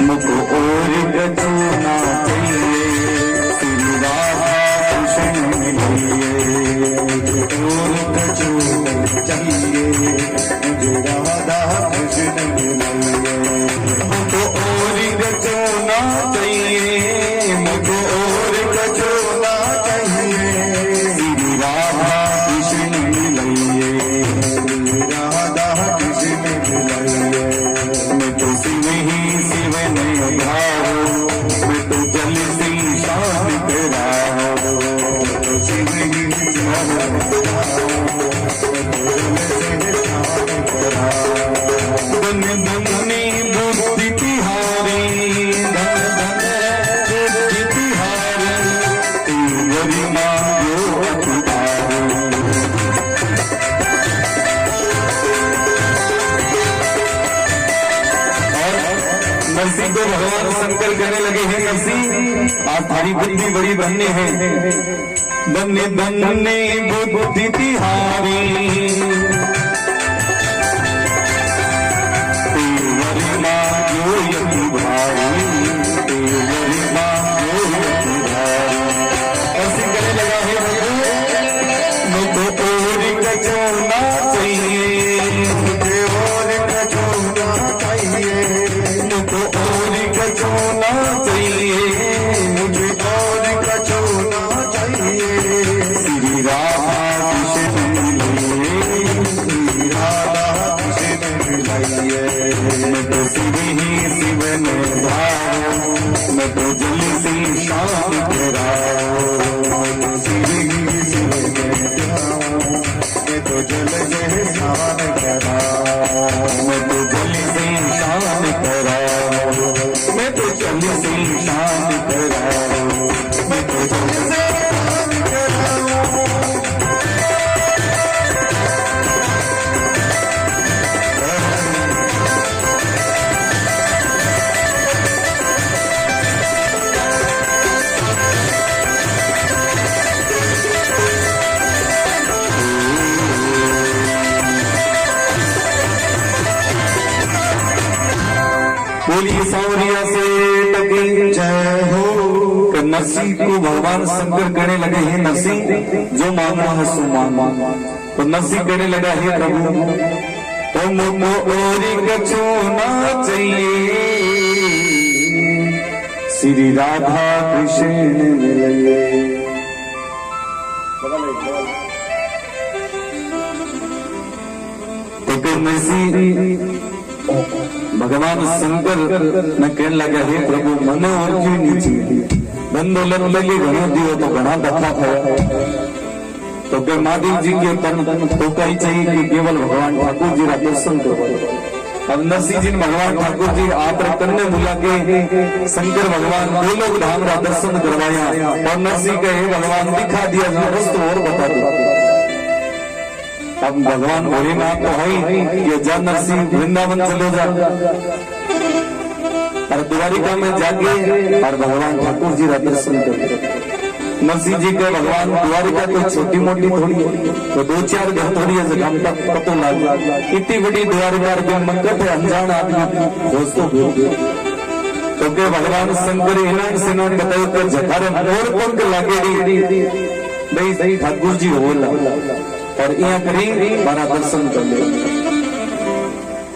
मुझको और कछु ना चाहिए, श्री राधा कृष्ण मिलिए। और कछु चाहिए मुझे राधा कृष्ण मिलिए। मुझको और कछु ना चाहिए, मुझको और कछु ना चाहिए, श्री राधा कृष्ण मिलिए। राधा कृष्ण मिलिए। मैं तो शिव ही शिव नहीं भाव, मैं तो जल से शाम कराओ। तो शिव ही शिव धन धनी बुद्धि तिहारी, धन धन बुद्धि तिहारी, तू गरिमा जो अतिहारी। नरसी को भगवान शंकर कहने लगे हैं, नरसी आज थारी बुद्धि बड़ी बनने हैं। बन्ने बन्ने बुद्धि तिहारी, गरिमा जो यति भारी, गरिमा जो यति भारी। ऐसे कहने लगा है मुझको और कछु ना चाहिए, मुझे और कछु ना चाहिए, मुझको और कछु ना चाहिए, मुझे और कछु ना चाहिए, श्री राधा कृष्ण मिलिए। श्री राधा कृष्ण मिलिए। मैं तो शिव ही शिव में भाव, मैं तो जल से शाम कराओ। मैं तो शिव ही शिव में भाव, मैं तो जल से शाम कराओ। मैं तो जल से शाम कराओ, मैं तो जल से शाम कराओ, मैं तो जल से शाम कराओ। बोली सौरिया से टकी जय हो। नरसी को भगवान शंकर कहने लगे हैं, नरसी जो मांगना है सो मांग। तो नरसी कहने लगा है प्रभु तो मुझको और कछु ना चाहिए, श्री राधा कृष्ण मिलिए। तो नरसी भगवान शंकर ने कहने लगा है प्रभु मने और क्यों नहीं चाहिए, धन दौलत लगे घणो दियो तो घना दफा थया। तो के महादेव जी के तन तो कहीं चाहिए कि केवल भगवान ठाकुर जी का दर्शन करो। अब नरसिंह जी भगवान ठाकुर जी आप तन्ने बुला के शंकर भगवान गोलोक धाम का दर्शन करवाया और नरसिंह कहे भगवान दिखा दिया वस्तु और बता दो। अब भगवान भोलेनाथ तो है ये जा नरसिंह वृंदावन चले जा और द्वारिका में जाके और भगवान ठाकुर जी का दर्शन कर। नरसिंह जी के भगवान द्वारिका तो छोटी मोटी थोड़ी है, तो 2-4 घर थोड़ी है जगह तक पता लग इतनी बड़ी द्वारिका जो मंगत है अनजान आदमी दोस्तों तो के भगवान शंकर इनाम से नाम बताओ तो जठारे और पंख लागे नहीं ठाकुर जी होला और यहाँ करी बारा दर्शन कर ले।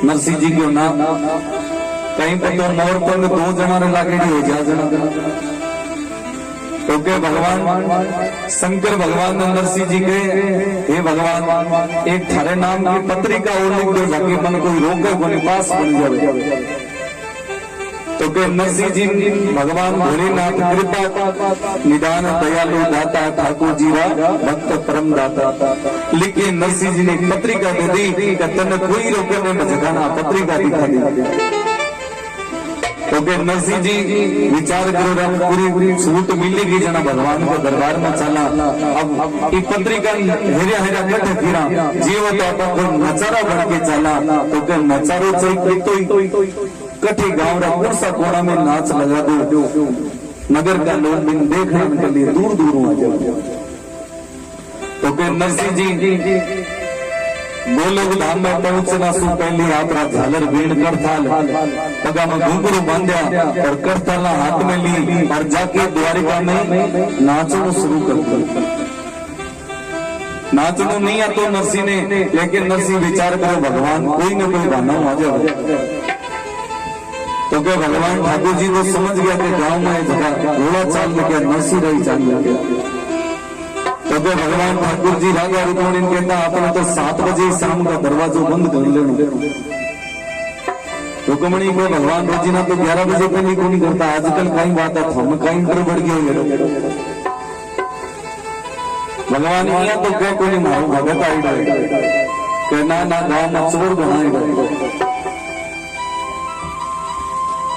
नरसिंह जी क्यों ना कहीं पर तो मोर पंग 2 जना लागेड़ी हो जा जना तो के भगवान शंकर भगवान नरसिंह जी के हे भगवान एक थारे नाम की पत्रिका और लिख दो जाके मन कोई रोके कोई पास बन जाए। तो के नरसिंह जी भगवान भोलेनाथ कृपा निदान दयालु दाता ठाकुर जी का भक्त परम दाता लिखे नरसिंह जी ने पत्रिका दे दी तन कोई रोके में जगाना पत्रिका दिखा दी। तो के नरसिंह जी विचार करो पूरी छूट मिलेगी जना भगवान के दरबार में चला। अब ये पत्रिका हेरा हेरा कट फिरा जीव तो नचारा बन के चला तो के नचारो चाहिए कठे गांव रा कौन सा कोना में नाच लगा दो नगर का लोग बिन देखने के लिए दूर दूर आ जाओ। तो के नरसिंह जी गोलोक धाम में पहुंचना सु पहली यात्रा झालर बीण करथाल पगा में घुंघरू बांध्या और करथाल हाथ में ली और जाके द्वारिका में नाचना शुरू कर दिया। नाचना नहीं आतो नरसिंह ने, लेकिन नरसिंह विचार करो भगवान कोई न कोई बहाना आ जाए। तो क्या भगवान ठाकुर जी को समझ गया कि गांव में जगह घोड़ा चाल लेके नरसिंह रही चाल लेके। तो क्या भगवान ठाकुर जी राजा रुक्मिणी कहता आपने तो 7 बजे शाम का दरवाजो बंद कर लेना। रुक्मिणी को भगवान रोजीना तो 11 बजे पहले को नहीं करता। आजकल कई बात है हम कहीं गड़बड़ गए भगवान यहाँ तो क्या कोई मारो भगत आई डे ना गांव में चोर बनाए।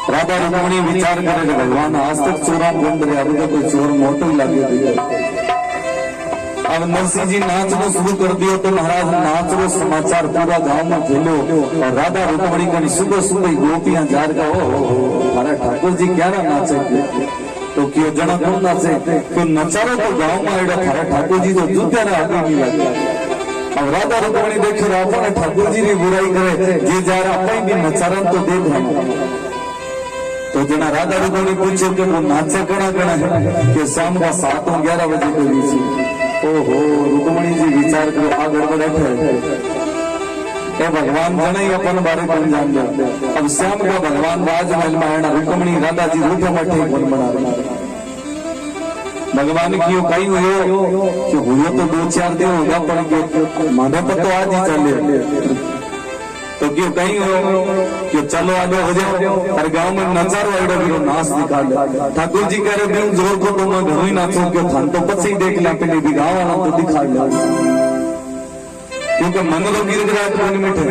राधा रुक्मिणी विचार करे भगवान आज तक चोरा बंद रहे, अभी तो कोई चोर मोटो लगे। अब नरसिंह जी नाचना शुरू कर दियो तो महाराज नाच रो समाचार पूरा गांव में फैलो और राधा रुक्मिणी का सुबह सुबह गोपियां जार का अरे ठाकुर जी क्या नाचे तो क्यों जना कौन नाचे क्यों नचारो तो गांव में आएगा थारा ठाकुर जी तो जूते ना आगे नहीं लगता। अब राधा रुक्मिणी देखे राधा ठाकुर जी की बुराई करे जे जा रहा अपने भी नचारा तो देख रहा। तो जना राधा रुक्मिणी पूछे कि वो नाचे कड़ा कड़ा है कि शाम का 7 और 11 बजे के बीच। ओहो रुक्मिणी जी विचार करो आ गड़बड़ है भगवान जने ही अपन बारे कौन जान दे। अब श्याम का भगवान राजमहल में आना रुक्मिणी राधा जी रूठे मठे कौन बना भगवान की कहीं हुए तो 2-4 दिन होगा पर माधव पर तो आज ही चले तो क्यों कहीं हो क्यों चलो आगे हो जाओ और गांव में नचारो आइडो भी नाच दिखा ले। ठाकुर जी कह रहे हैं जोर को तो मैं घर ही नाचू क्यों थान तो पछ ही देख ला पहले भी गाँव वाला तो दिखा ले क्योंकि मन तो गिरगिराहट मन में थे।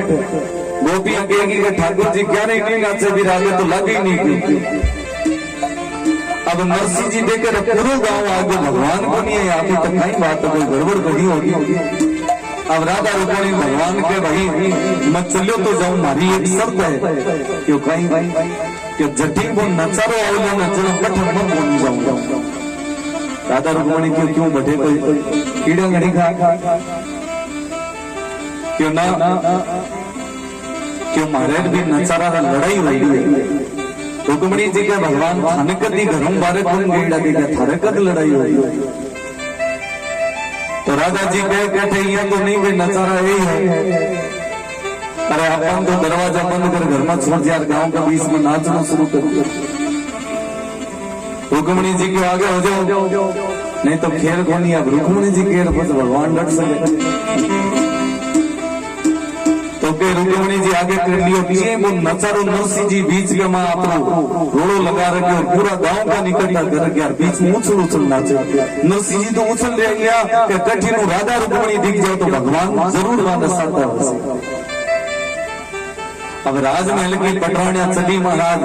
गोपियां कहेगी कि ठाकुर जी क्या नहीं नाचे भी रागे तो लगे ही नहीं क्यों। अब नरसिंह जी देकर पूरे गाँव आगे भगवान को नहीं है यहाँ पे तो कहीं बात कोई गड़बड़ करी होगी। अब राधा रुक्मिणी भगवान के भाई मत चलो तो जाऊं मारी एक शर्त है क्यों कहीं क्यों जटी को नचारो आओ नचना कठन मत बोल जाऊंगा। राधा रुक्मिणी क्यों क्यों बैठे कोई कीड़ा घड़ी खा क्यों ना क्यों मारे भी नचारा लड़ाई हुई है। रुक्मिणी जी के भगवान थाने कदी घरों बारे कौन गेड़ा के थारे कद लड़ाई हुई। तो राधा जी कहते ये तो नहीं भाई नचारा यही है। अरे अपन तो दरवाजा बंद कर घर में छोड़ यार गांव के बीच में नाचना शुरू कर दिया। रुक्मिणी जी के आगे हो जाओ नहीं तो खेल को नहीं। अब रुक्मिणी जी खेल को भगवान डट सके तो के रुक्मिणी जी आगे कर लियो ये वो नचारो नरसिंह जी बीच के मां अपनो रोड़ो लगा रखे और पूरा गांव का निकटता कर गया बीच में उछल उछल नाचे। नरसिंह जी तो उछल रह गया कि कठिन राधा रुक्मिणी दिख जाए तो भगवान जरूर वहां नचाता है। अब राजमहल की पटरानियां चली महाराज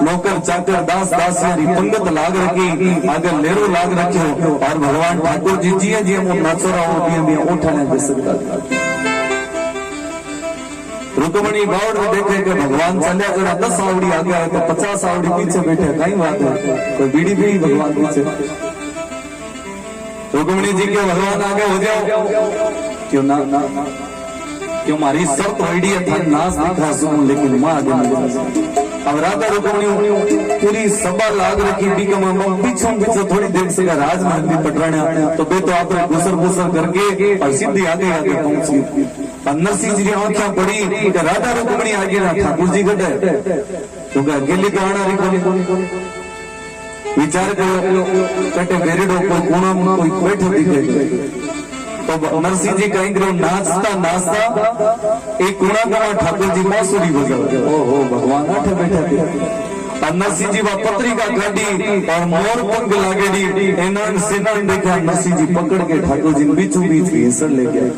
नौकर चाकर दास दासियां पंगत लाग रखी आगे लेरो लाग रखे और भगवान ठाकुर जी जिये जिये वो नचरा उठाने दे। रुक्मिणी बावड़ में देखे कि भगवान चलिया जरा 10 आवड़ी आगे आए तो 50 आवड़ी पीछे बैठे कहीं बात है कोई बीड़ी भी भगवान पीछे। रुक्मिणी जी के भगवान आगे हो जाओ क्यों ना क्यों मारी शर्त आइडिया था नाच दिखा सुन लेकिन मां आगे। अब राधा रुक्मिणी पूरी सभा लाग रखी बीकमा पीछे पीछे थोड़ी देर से राजमहल की पटरानियां तो बे तो आपने गुसर गुसर करके और सीधी आगे आगे पहुंची। नरसिंह जी की आंखें पड़ी राधा रुक्मिणी आगे ना ठाकुर जी गए तो अकेली तो आना रही विचार करो कटे बेरिडो कोई कोना में कोई बैठो दिखे तो नरसिंह जी कहीं करो नाचता नाचता एक कोना में ठाकुर जी बांसुरी बजाओ। ओहो भगवान आठे बैठे थे नरसिंह जी पत्रिका काटी और मोर पंख लागेड़ी एनान सेनान देखा नरसिंह जी पकड़ के ठाकुर जी बीचों बीच घीसण ले गए।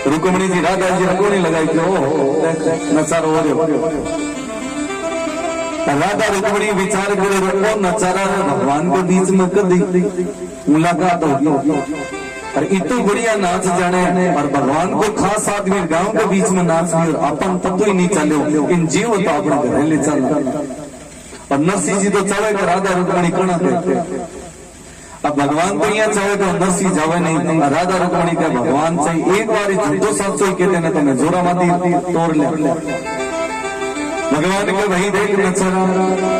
रुक्मिणी जी राधा जी रंगोली लगाई क्यों नचारो हो रहे राधा रुक्मिणी विचार करे रंगो नचारा भगवान के बीच में कदी मुलाकात होगी और इतना बढ़िया नाच जाने और भगवान को खास आदमी गांव के बीच में नाच और अपन पतो ही नहीं चलो इन जीव तो अपने घर ले चल और नरसिंह जी तो चले राधा रुक्मिणी कणा कहते अब भगवान तो यहाँ चाहे तो नरसिंह जावे नहीं, राधा रुक्मणी के भगवान चाहिए एक बार झूठो साचो ही कहते ना तुम्हें जोरा माती तोड़ ले। भगवान के वही देख नचरा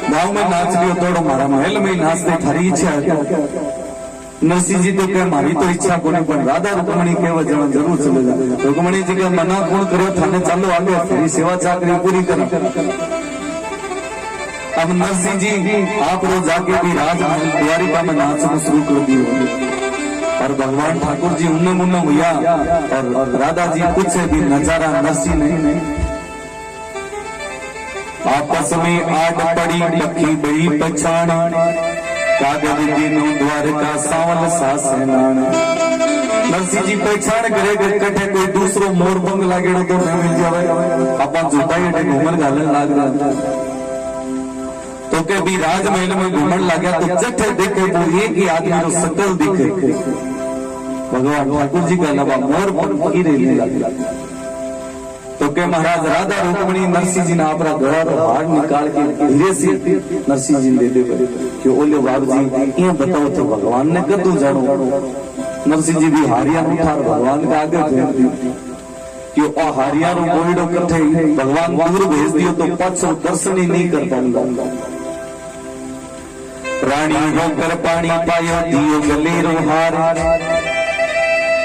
गाँव में नाच लियो तोड़ो मारा महल में नाचते थारी इच्छा है। नरसिंह जी तो कह मारी तो इच्छा को नहीं, पर राधा रुक्मणी के वजह जरूर चले जाए। रुक्मणी जी का मना कौन करो थाने चालो आगे तेरी सेवा चाकरी पूरी करो। अब नरसिंह जी आप लोग जाके भी राजमहल द्वारिका में नाचना शुरू कर दिए और भगवान ठाकुर जी उन्ने मुन्ने हुआ और राधा जी कुछ भी नजारा नरसिंह नहीं। आपस में आड़ पड़ी पखी बड़ी पछाण कागज दिनों द्वारका सावल सासनान। नरसिंह जी पहचान करे कटे कोई दूसरो मोर पंग लागेड़ो तो नहीं मिल जावे आपा जुटाई अटे घूमन घालन लाग रहा तो के भी राजमहल में घूमन लगा तो जठे देखे तो एक ही आदमी जो सकल दिखे भगवान ठाकुर जी का अलावा मोर पंग ही रहने लगा। तो के महाराज राधा रुक्मणी नरसिंह जी ने अपना गला रो हार निकाल के धीरे से नरसिंह जी दे दे कि ओले बाबू जी ये बताओ तो भगवान ने कदू जानो। नरसिंह जी भी हारिया उठा भगवान के आगे भेज दियो कि ओ हारिया रो कोईडो कथे भगवान दूर भेज दियो तो पाछो दर्शन ही नहीं कर पाऊंगा। रानी होकर पानी पायो दियो गले रो हार।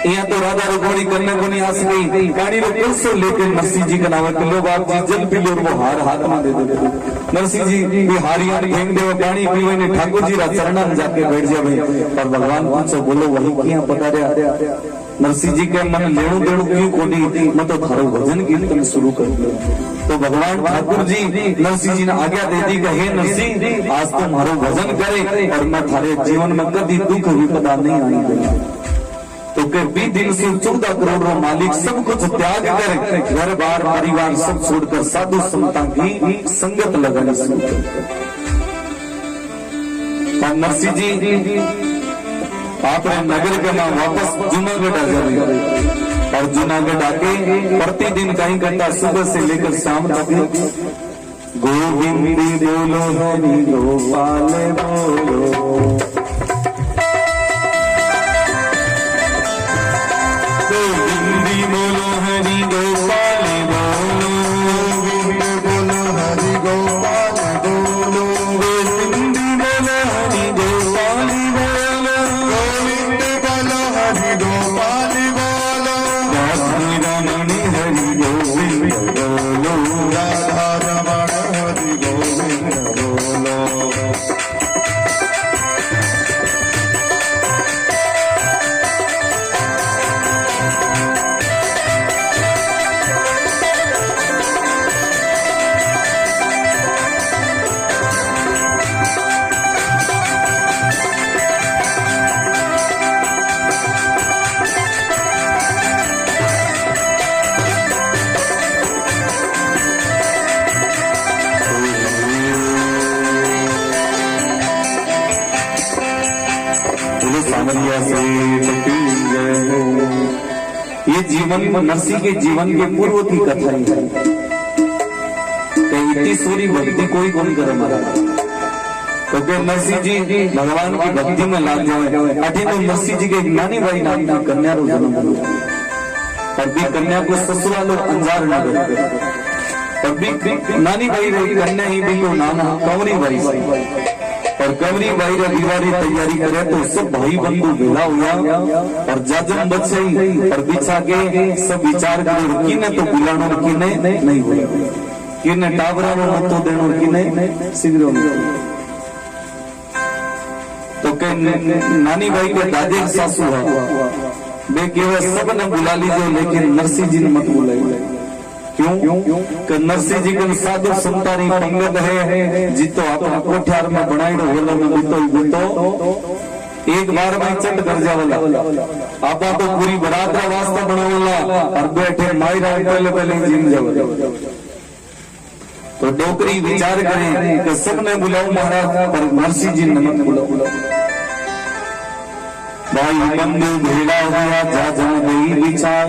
यहाँ तो राधा रुक्मणी करने को नहीं आ सकी गाड़ी रो कैसे लेके नरसिंह जी का नाम किलो बाप जी जल पी लो वो हार हाथ में दे दे। नरसिंह जी भी हारिया फेंक दे पानी पीवे ने ठाकुर जी रा चरणा में जाके बैठ जा भाई और भगवान पूछो बोलो वही क्या पता रहा। नरसिंह जी के मन लेणु देणु क्यों कोनी मैं तो थारो भजन कीर्तन शुरू कर दियो। तो भगवान ठाकुर जी नरसिंह जी ने आज्ञा दे दी कि हे नरसिंह आज तो मारो भजन करे और मैं थारे जीवन में कभी दुख विपदा नहीं आने दूंगा। तो के 20 दिन से 14 करोड़ मालिक सब कुछ त्याग कर घर बार परिवार सब छोड़कर साधु संतां की संगत लगानी शुरू कर। नरसिंह जी आपने नगर के नाम वापस जूनागढ़ आ जाए और जूनागढ़ आके प्रतिदिन कहीं घंटा सुबह से लेकर शाम तक गोविंदी बोलो हरि गोपाल बोलो गोविंदी बोलो हरि गोपाल बोलो गोविंद बोलो हरि गोपाल बोलो गोविंदी बोलो हरि गोपाल बोलो गोविंद बोलो हरि गोपाल बोलो राधा रमण हरि गोविंद बोलो राधा रमण हरि गोविंद बोलो। ये जीवन नरसिंह के जीवन के पूर्व की कथा ही है। इतनी सूरी भक्ति कोई कौन करे महाराज। तो नरसिंह जी भगवान की भक्ति में लाग जाए। अठी तो नरसिंह जी के एक नानी भाई नाम की कन्या रो जन्म हुआ और भी कन्या को ससुरालो अंजार न गए और भी नानी भाई रही कन्या ही भी को नाम कंवरी भाई और कंवरी भाई रा दीवारी तैयारी करे तो सब भाई बंधु भेला हुआ और जाजम बचाई और बिछा के सब विचार करो किने तो बुलानो किने नहीं हुआ किने टावरा रो मत देनो किने सिगरो तो के नानी भाई के दादे सासू हुआ वे केवल सब ने बुला लीजिए लेकिन नरसिंह जी ने मत बुलाइए। क्यों कि नरसिंह जी के साधु संतानी पंगत है जितो अपना कोठार में बनाई होला में बितो एक बार में चट कर जावला आपा तो पूरी बरात का वास्ता बनावला और बैठे मायरा पहले जिम जावला। तो डोकरी विचार करें कि सबने बुलाओ महाराज पर नरसिंह जी ने मत बुलाओ। भाई बंधु भेड़ा हुआ जाजम गई विचार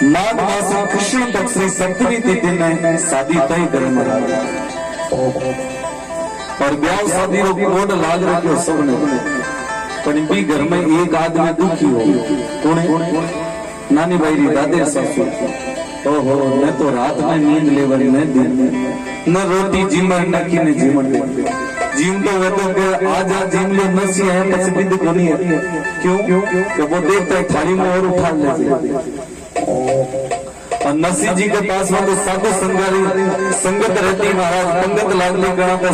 माघ मास कृष्ण पक्ष से सप्तमी तिथि में शादी तय कर महाराज। और ब्याह शादी रो कोड लाग रखियो सबने पर भी घर में एक आदमी दुखी हो कोने नानी भाई री दादे सासू ओहो मैं तो रात में नींद लेवरी में दिन में न रोटी जीमर न किने जीमर दे जीम तो वे तो के आज जीम लो नसी है बस बिंद कोनी है क्यों कि वो देखता है थाली में और उठा ले और नरसिंह जी के पास में तो साधु संगत रहती महाराज पंगत लागली गणा तो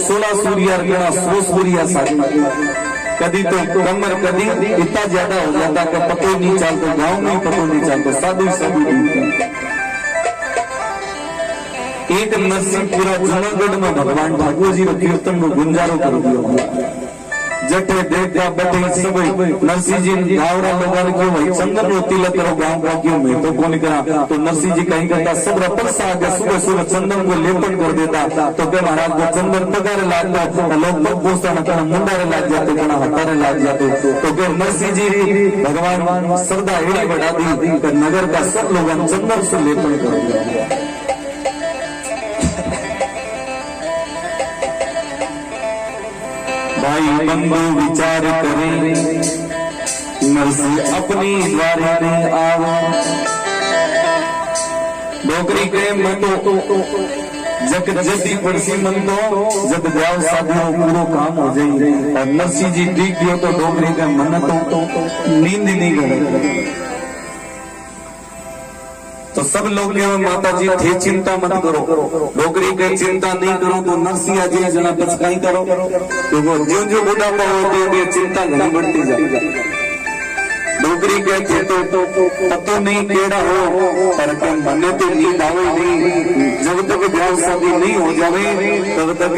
16 सूर्या गणा 100 सूर्या साधु कभी तो कमर कभी इतना ज्यादा हो जाता कि पतो ही नहीं चलता गांव में पतो नहीं चलता साधु साधु एक नरसिंहपुरा जूनागढ़ में भगवान ठाकुर जी कीर्तन को गुंजारो कर दिया जटे देखा बैठे सब नरसिंह जी गावड़ा लगा क्यों भाई चंदन रो तिलक करो गांव का क्यों मैं तो कौन करा तो नरसिंह जी कहीं करता सब रपड़ सा आगे सुबह सुबह चंदन को लेपन कर देता तो क्या महाराज को चंदन पगारे लाग लोग पग पूछता ना मुंडारे लाग जाते कना हटारे लाग जाते तो क्या नरसिंह जी भगवान श्रद्धा एड़ी बढ़ा दी नगर का सब लोग चंदन से लेपन कर दिया भाई बंधु विचार करें नरसिंह अपनी द्वारे में आवे डोकरी के मन तो जग जदी पड़सी मन तो जब ब्याह शादी पूरा काम हो जाए और नरसिंह जी ठीक दियो तो डोकरी के मन तो नींद नहीं करे तो सब लोग माता जी थे चिंता मत करो डोकरी के चिंता नहीं करो तो नरसिंह जी जना पचकाई करो तो जो जो बुढ़ापा होते हैं चिंता घनी बढ़ती जाए डोकरी के थे तो पतो नहीं केड़ा हो पर मने तो नींद आवे नहीं जब तक ब्याह शादी नहीं हो जावे तब तक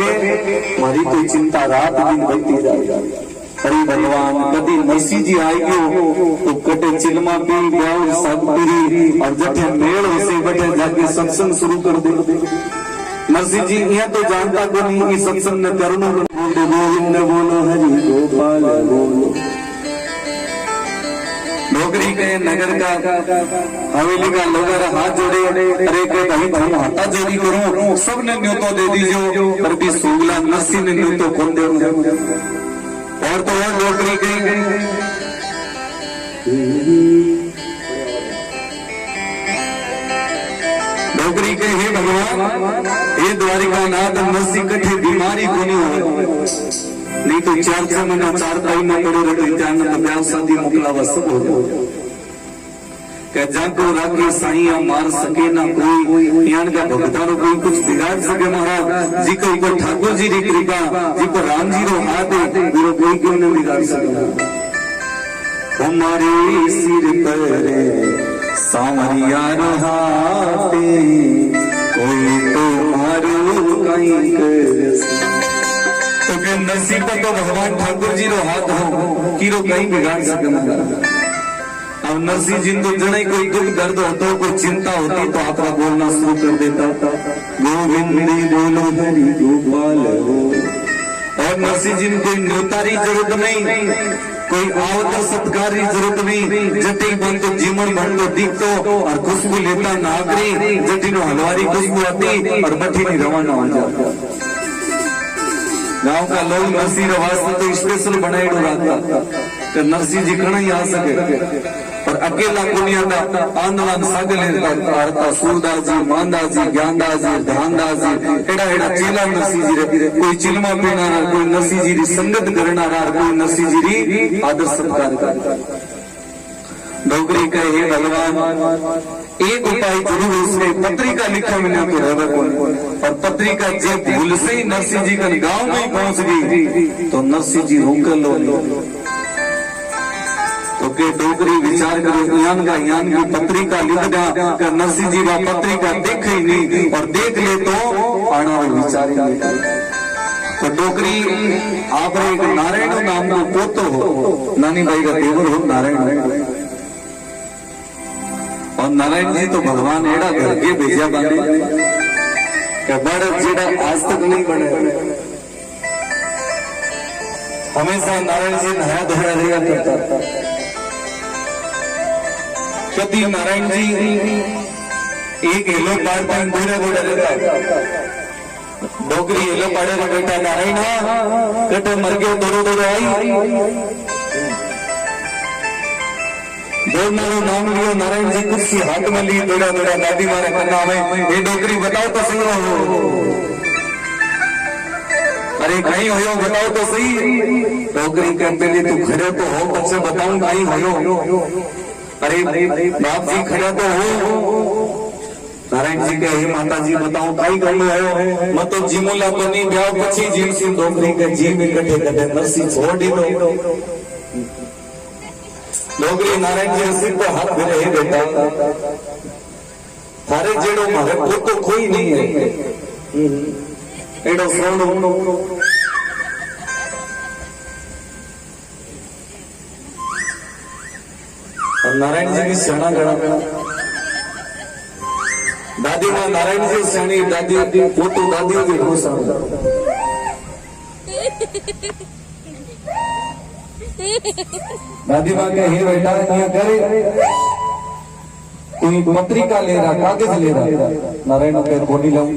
हमारी तो चिंता रात दिन बढ़ती जाए हरि भगवान कदी नरसिंह जी आई गयो तो कटे चिलमा पी ब्याह शादी और जटे मेल से बैठे जाके सत्संग शुरू कर दे नरसिंह जी यह तो जानता को नहीं कि सत्संग न करनो गोविंद बोलो हरि गोपाल बोलो डोकरी के नगर का हवेली का लोग हाथ जोड़े अरे के भाई तुम हाथा जोड़ी करो सबने न्योतो दे दीजियो पर भी सुगला नरसिंह ने न्योतो कौन दे और तो और डोकरी गई डोकरी के हे भगवान हे द्वारिकानाथ नरसिंह कठे बीमारी को नहीं हो नहीं तो 4 महीना 4 महीना पड़े रहे जान तो ब्याह शादी मोकलावा सब हो जाको रागे साईया मार सके ना कोई यान का भगतारो कोई कुछ बिगाड़ सके महाराज जी को ऊपर ठाकुर जी की कृपा जी को राम जी रो हाथ है वो कोई क्यों नहीं बिगाड़ सके हमारे सिर पर सावरिया रहाते कोई तो मारो कहीं तो फिर नरसिंह तो भगवान ठाकुर जी रो हाथ हो कि रो कहीं बिगाड़ सके महाराज अब नरसिंह जी तो जड़े कोई दुख दर्द होता कोई चिंता होती तो आपका बोलना शुरू कर देता गोविंद बोलो हरि गोपाल हो और नरसिंह जी कोई न्योतारी जरूरत नहीं कोई आवत सत्कार की जरूरत नहीं जटी बन तो जीवन बन तो दिख तो और खुशबू लेता नागरी जटी नो हलवारी खुशबू आती और बठी नहीं रवाना हो जाता गांव का लोग नरसिंह वास्ते तो स्पेशल बनाए रहता कि नरसिंह जी खड़ा ही आ सके और अकेला दुनिया का आंदोलन सागले करता सूरदास जी मानदास जी ज्ञानदास जी ध्यानदास जी एड़ा एड़ा चेला नरसिंह जी रे कोई चिलमा पीना कोई नरसिंह जी री संगत करना कोई नरसिंह जी री आदर सत्कार करता डोगरी का हे भगवान एक उपाय जरूर उसने पत्रिका लिखा मैंने तो रहवे कौन और पत्रिका जे भूल से ही नरसिंह जी का गांव में पहुंच गई तो नरसिंह जी रोक लो तो के डोगरी विचार करो यान की पत्रिका लिख दा नरसिंह जी का पत्रिका देख ही नहीं और देख ले तो आना विचार तो डोगरी आप एक नारायण नाम का पोतो हो नानी भाई का देवर हो नारायण और नारायण जी तो भगवान एड़ा घर के भेजा बांधे बड़ा जेड़ा आज तक नहीं बने हमेशा नारायण जी नया धोया रहेगा करता कभी नारायण जी एक हेलो बार टाइम घोड़े घोड़े रहता डोगरी एलो पड़े रे बेटा नारायण कटे मर गयो दौड़ो दौड़ो आई दौड़नारो नाम लियो नारायण जी कुर्सी हाथ में ली दौड़ा दौड़ा दादी मारे करना में ये डोगरी बताओ तो सही हो अरे कहीं हो बताओ तो सही डोगरी के पहले तू खड़े तो हो बच्चे बताऊं कहीं हो अरे बाप जी खड़े तो हो नारायण जी के हे माता जी बताओ कई गम आयो मत तो जीमोला बनी ब्याह पछी जीव सिंह डोगरी के जी में कटे कटे नरसी छोड़ दी दो डोगरी नारायण जी सिर पे हाथ धरे हे बेटा थारे जेड़ो मारे पोतो कोई नहीं है एडो सोनो नारायण जी की सेना गणा दादी मां नारायण जी सेनी दादी पोतो दादी के घोषा दादी मां के हे बेटा यहाँ करे कोई पत्रिका ले रहा कागज ले रहा नारायण पे कोनी लाऊं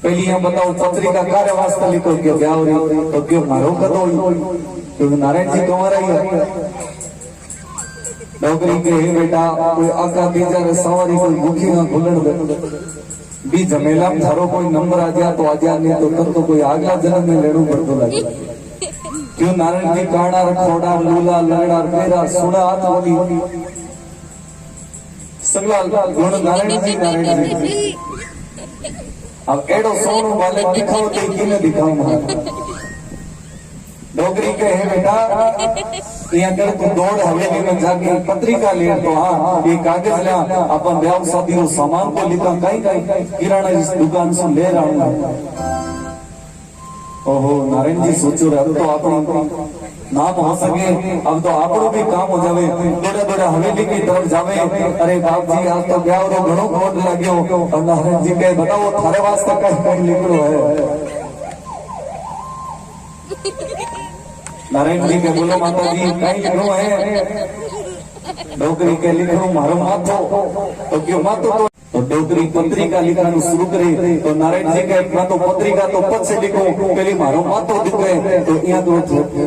पहली यहाँ बताओ पत्रिका कार्य वास्ते लिखो क्यों ब्याह हो रही तो क्यों मारो करो क्योंकि नारायण जी तुम्हारा ही डोगरी के हे बेटा कोई आका बीजा रे सवारी कोई भूखी ना खुलण दे बी झमेला में थारो कोई नंबर आ गया तो आ गया नहीं तो कर तो कोई अगला जन्म में लेणू पड़तो लगे क्यों नारायण जी काना रखोड़ा लूला लंगड़ा पेरा सुना हाथ वाली सगला गुण नारायण जी अब एडो सोनू वाले दिखाओ तो किने दिखाओ महाराज डोगरी के है बेटा यहाँ कर तू दौड़ हवेली में जाके पत्रिका ले तो हाँ ये कागज ले अपन ब्याह शादी रो सामान को लिखा कहीं किराना इस दुकान से ले रहा हूँ ओहो नारायण जी सोचो रहे अब तो आप नाम हो सके अब तो आपको भी काम हो जावे थोड़ा थोड़ा हवेली की तरफ जावे अरे बाप जी आज तो ब्याह रो घणो खोट लाग्यो और नारायण जी के बताओ थारे वास्ते कहीं लिखो है नारायण जी के बोलो माता जी कहीं लिखो है डोगरी के लिखो मारो माथो तो क्यों माथो तो डोगरी पत्रिका लिखना शुरू करे तो नारायण जी के ना तो पत्रिका तो पद से लिखो पहले मारो माथो दिखे तो यहाँ तो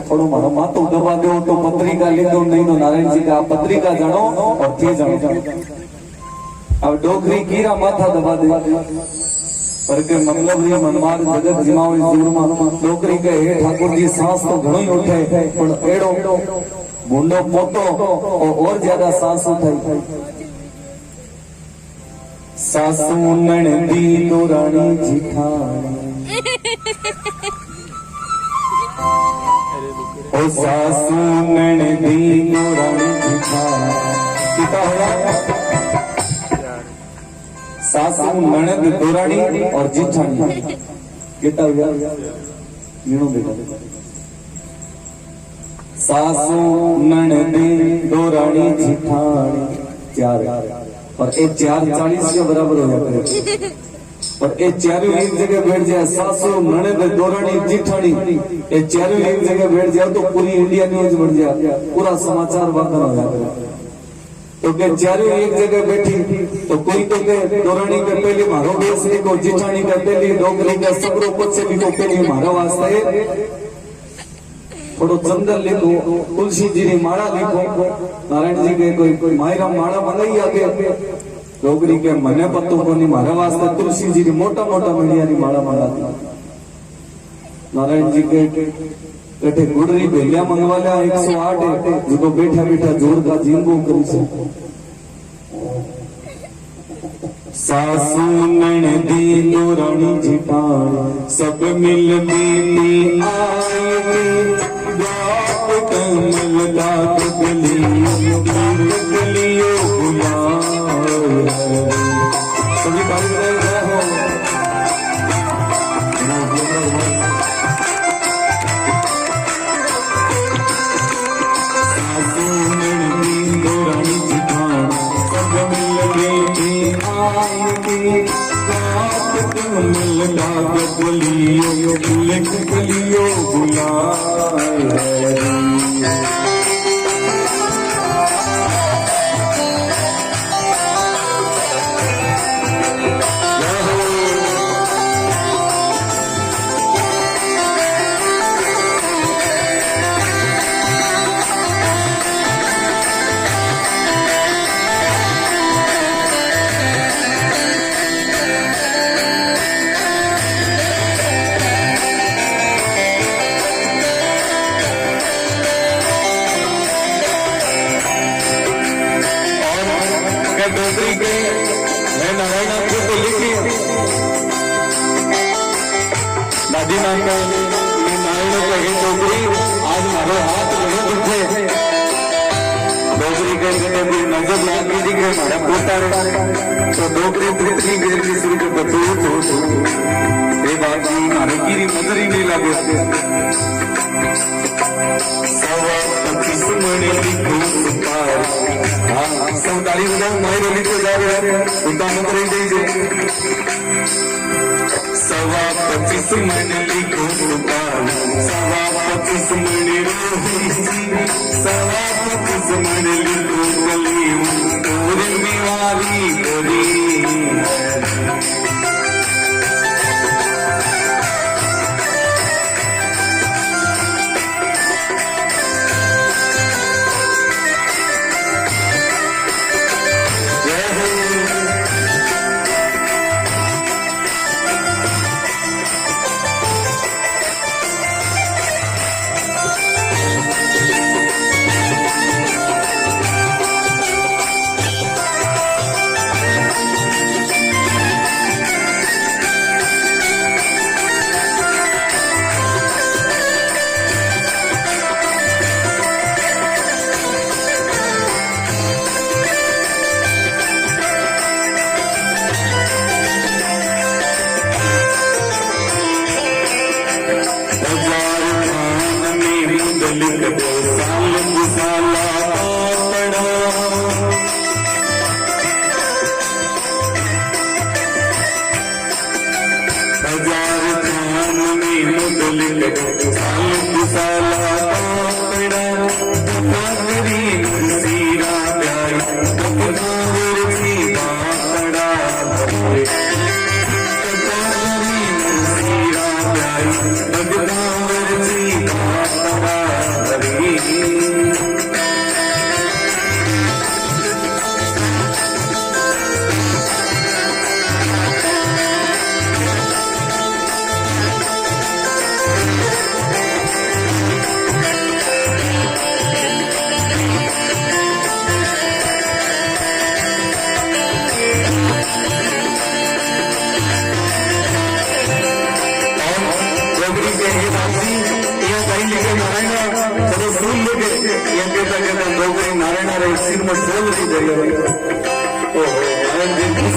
थोड़ो मारो माथो दबा दो तो पत्रिका लिख दो नहीं तो नारायण जी का पत्रिका जानो और थे जानो अब डोगरी कीरा माथा दबा दे पर के मतलब ये मनमार जगत जिमावी जुर्मा डोगरी के हे ठाकुर जी सांस तो घणो ही उठे पण एड़ो मुंडो पोतो और ज्यादा सांस उठाई सासू नणदी तोराणी जिठाणी ओ सासू नणदी तोराणी जिठाणी किता होया सासू नणद तोराणी और जिठाणी किता हुआ गिनो बेटा सासू नणदी तोराणी जिठाणी चार और एक 4:40 के बराबर हो जाता है और एक चारों एक जगह बैठ जाए सासू नणद तोराणी जिठाणी ये चारों एक जगह बैठ जाए तो पूरी इंडिया न्यूज बन जाए पूरा समाचार वाकर हो जाता है तो के चारों एक जगह बैठी तो कोई तो के तोराणी के पहले मारो बेस लिखो जिठाणी के पहले डोगरी के सबरो पद से लिखो पहले मारा वास्ते थोड़ो चंदन लिखो तुलसी जी की माला लिखो नारायण जी के कोई मायरा माला बनाई आगे डोगरी के मने पत्तों को नहीं मारा वास्ते तुलसी जी की मोटा मोटा मीडिया की माला माला नारायण जी के कटे गुडरी भेलिया मंगवा लिया 108 जो बैठा बैठा जोर का जिंगो करी से सासू नणदी तोराणी जिठाणी सब मिल मिली आए बाप कमल दात गलियो गुलाल सभी बात कर रहे हो गलियो गुलाल दादी माँ का ये नारायण का ये डोगरी आज हमारे हाथ नहीं दुखे डोगरी करके भी नजर लागी जी के हमारा पोता तो डोगरी पृथ्वी गिर की शुरू के बतूत हो ये बात जी हमारे की नजर ही नहीं लगे सवा 25 मणि लिखो सुपार हाँ सब ताली बजाओ मायरो लिखो जा रहे हैं उल्टा मत रही दीजिए सवा 25 मणि लिखो सुपार सवा 25 मणि रोही सवा 25 मणि लिखो गली पूर्णिमा वाली गली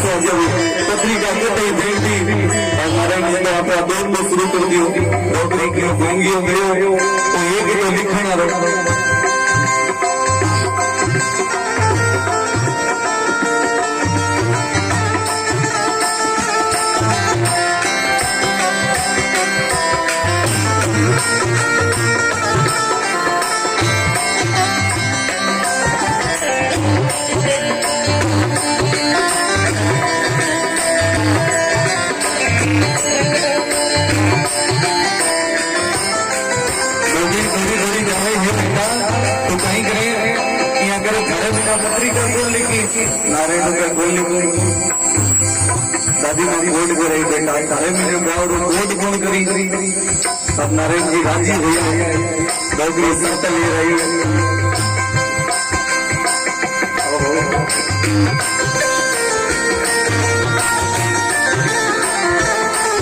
पत्रिका शुरू कर दियो नौकरी की गोंगियों मिलो तो एक लिखना रहो पत्रिका बोल लिखी नारायण का बोल लिखी दादी माँ बोर्ड कर रही बेटा तारे मेरे बोर्ड फोन करी अब नारायण जी राजी हुई डोगरी सत्त ले रही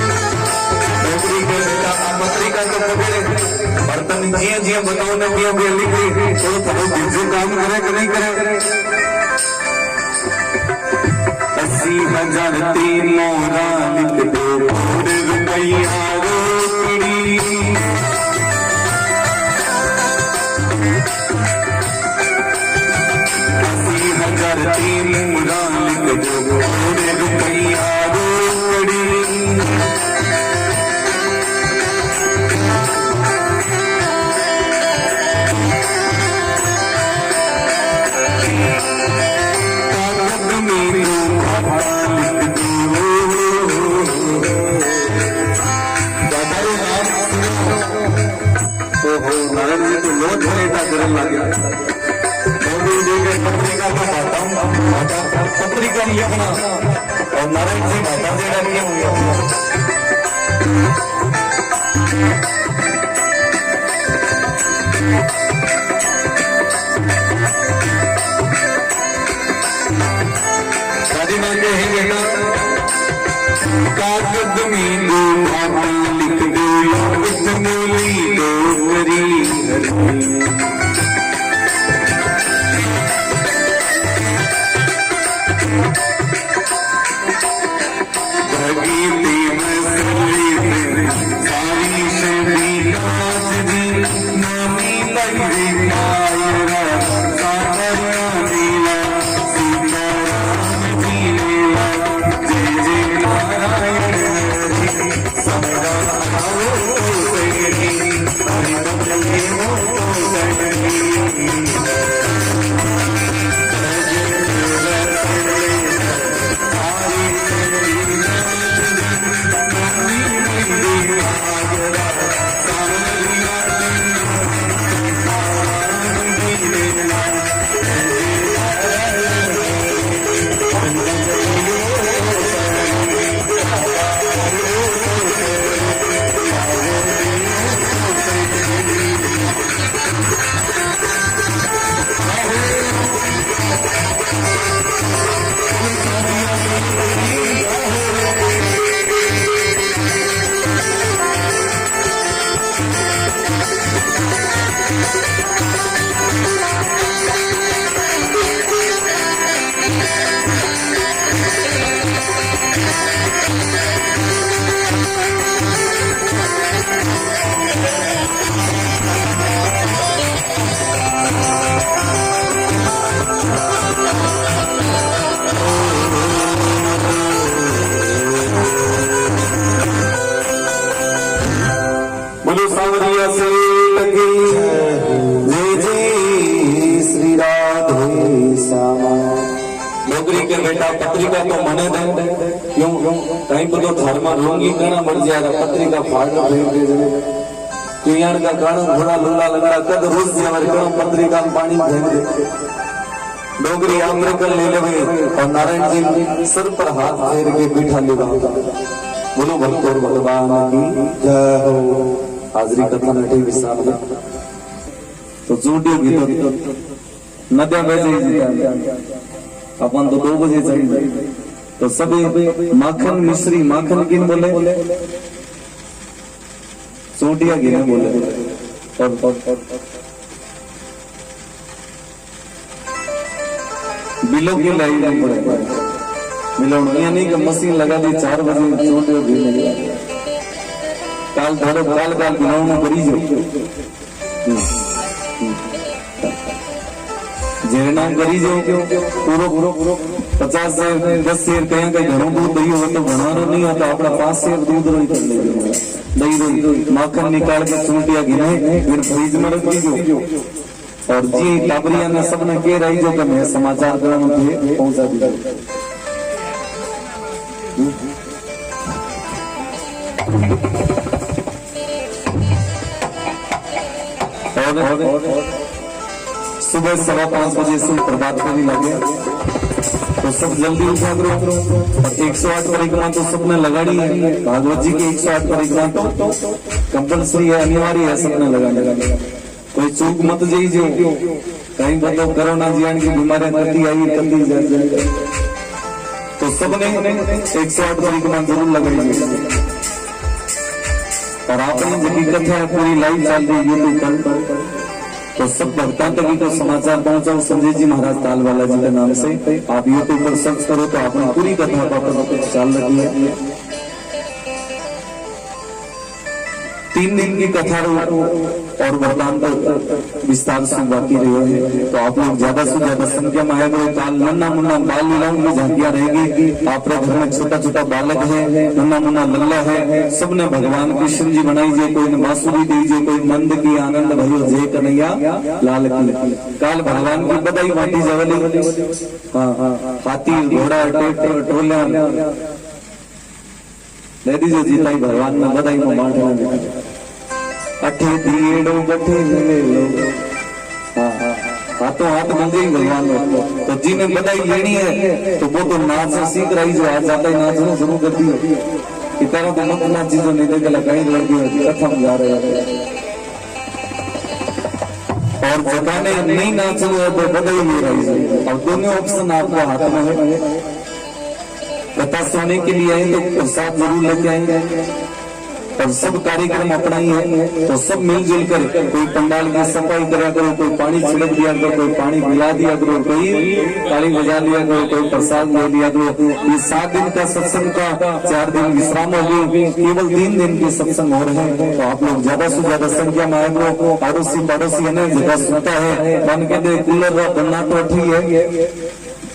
डोगरी पत्रिका तो पकड़े बर्तन जिया जिया बताओ ना जिया लिखी थोड़ा थोड़ा बीजू काम करे कि नहीं करे 80,000 तीन मोरा लिख दो रुपया रोकड़ी 80,000 तीन मोरा लिख दो रुपया रोकड़ी नारायण जी तो लोट लेटा करने लगे पत्रिका का पत्रिका नहीं अपना और नारायण जी माता जेड़ा नहीं हुई शादी मान के हैं बेटा कागज में लिख दो के बेटा पत्रिका तो मने दे क्यों कहीं पर तो धर्म रोंगी करना मर जाएगा पत्रिका फाड़ फेंक दे पियाण का कारण घोड़ा लुल्ला लगड़ा कद रोज जवर करो पत्रिका में पानी फेंक दे डोगरी आम्रकल ले ले और नारायण जी सर पर हाथ फेर के बिठा ले बोलो भक्त और भगवान की जय हो। हाजरी कथा नटी विशाल तो जूटियो गीत नद्या बजे अपन तो 2 बजे चाहिए तो सभी माखन मिश्री माखन किन बोले चोटिया गिने बोले और बिलो की लाई नहीं पड़े बिलो नहीं कि मशीन लगा दी 4 बजे चोटिया गिने काल धरो काल काल बिनाऊ में करी जो जेना करी जो पूरो 50 से 10 शेर कहीं कहीं घरों दूध दही हो तो बनाना नहीं होता अपना 5 शेर दूध रोई कर ले दही माखन निकाल के चूटिया गिने फिर फ्रिज में रख दीजो और जी टाबरिया में सबने के रही जो कि मैं समाचार ग्रहण पहुंचा दीजिए। सुबह 5:15 बजे से प्रभात फेरी लगे तो सब जल्दी उठा करो और 108 परिक्रमा तो सबने लगानी है। भागवत जी की 108 परिक्रमा तो कंपलसरी है, अनिवार्य है, सबने लगाने कोई चूक मत जाइए जो कहीं बताओ कोरोना जीवन की बीमारियां कती आई कती जाए तो सबने 108 परिक्रमा जरूर लगाइए। और आपने जब कथा पूरी लाइव चल रही यूट्यूब पर तो सब भक्तों तक तो समाचार पहुंचाओ संजय जी महाराज तालवाला जी के नाम से आप यूट्यूब पर सर्च करो तो आपने पूरी कथा पर चाल रखी है। 3 दिन की कथा और वरदान पर विस्तार से बाकी रही है तो आप लोग ज्यादा से ज्यादा संख्या में आए हुए काल नन्ना मुन्ना बाल लीलाओं की झांकियां रहेगी। आपके घर में छोटा छोटा बालक है, नन्ना मुन्ना लल्ला है, सबने भगवान कृष्ण जी बनाई जे कोई ने बांसुरी दीजिए कोई मंद की आनंद भयो जय कन्हैया लाल की। काल भगवान की बधाई बांटी जावली हाथी घोड़ा ट्रैक्टर टोला ले दीजिए जीताई भगवान में बधाई में बांट अठे दिएड़ो बठे मिले लो हाथों हाथ मिल जाएंगे भगवान में। तो जिन्हें बधाई लेनी है तो वो तो नाच सीख रही जो आज जाता ही नाचना शुरू कर दी इतना तो मत नाच चीजों नहीं देखे लगाई लड़की कथा में जा रहे हैं और जगाने नहीं नाच रहे हैं तो बधाई ले रही है। और दोनों ऑप्शन आपको हाथ में है। कथा सुनने के लिए आए तो प्रसाद जरूर लेके आएंगे और सब कार्यक्रम अपना ही है। तो सब मिलजुल कर कोई पंडाल की सफाई करा करो, कोई पानी छिड़क दिया करो, कोई पानी पिला दिया करो, कोई ताली बजा लिया करो, कोई प्रसाद ले लिया करो। ये 7 दिन का सत्संग का 4 दिन विश्राम होगी, केवल 3 दिन के सत्संग हो रहे हैं। तो आप लोग ज्यादा से ज्यादा संख्या में आए तो पड़ोसी पड़ोसी है ना जगह सुनता है मन के दे कूलर बनना तो ठीक है,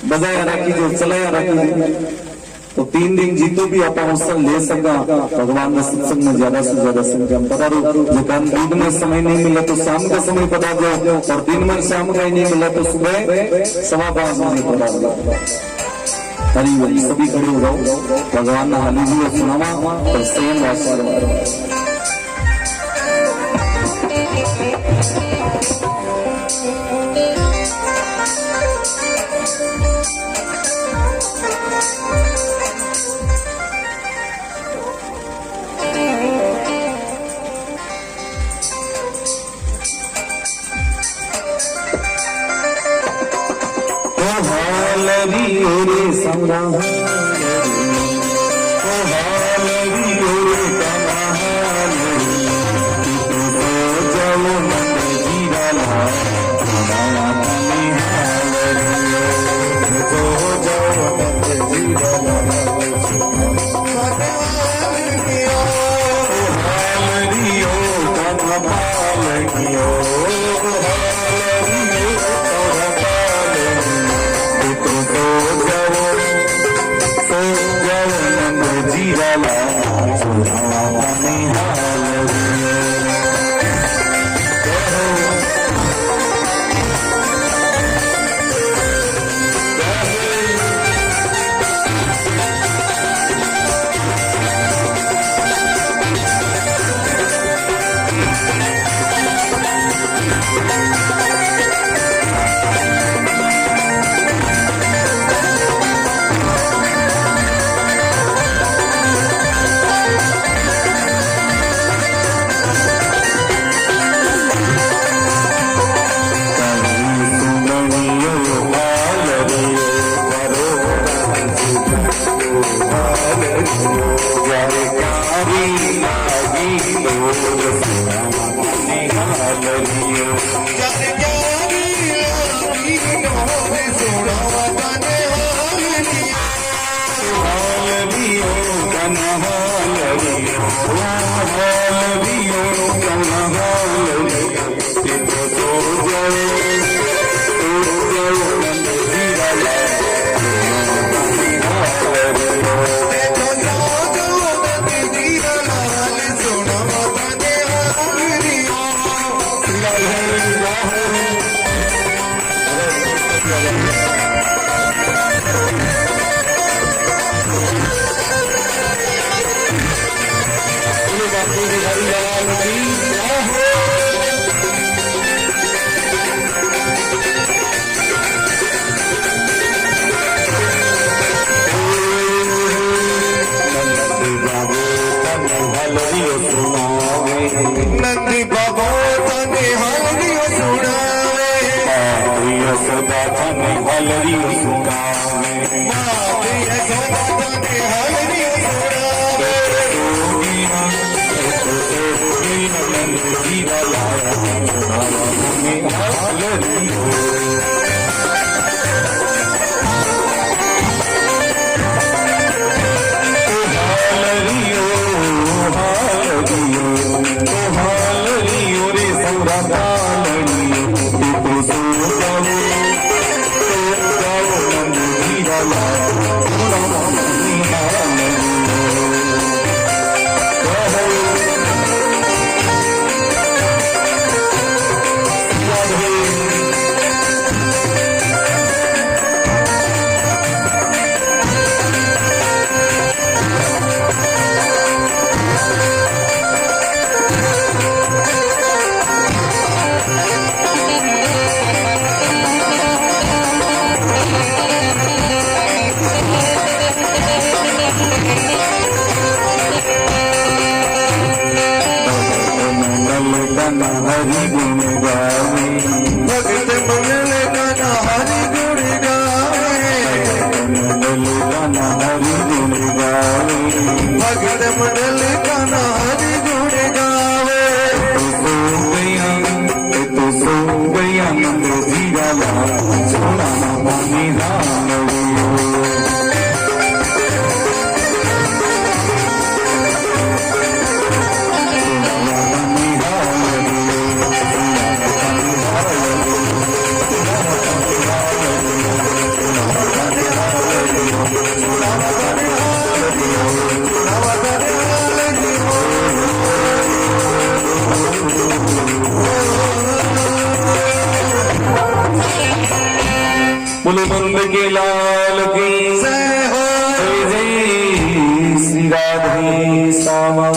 बजाया रखी जो चलाया रखी। तो 3 दिन जीतो भी आप अवसर ले सका भगवान के सत्संग में ज्यादा से ज्यादा संख्या में पधारो। जो काम दिन में समय नहीं मिला तो शाम का समय पधार जाओ, और दिन में शाम का ही नहीं मिला तो सुबह 5:15 बजे पधार जाओ। हरी सभी खड़े हो जाओ, भगवान ने हाली जी सुनावा और स्वयं आशीर्वाद। नंदी बाबो तने हलरियो सुनावे, प्रिय सदा तने हलरियो सुनावे, प्रिय सदा तने हलरियो सुनावे। नंदी वाला हलरियो हीरा लाल सोना मनी राम बोले बंद के लाल की जय हो, जय श्री राधे श्यामा।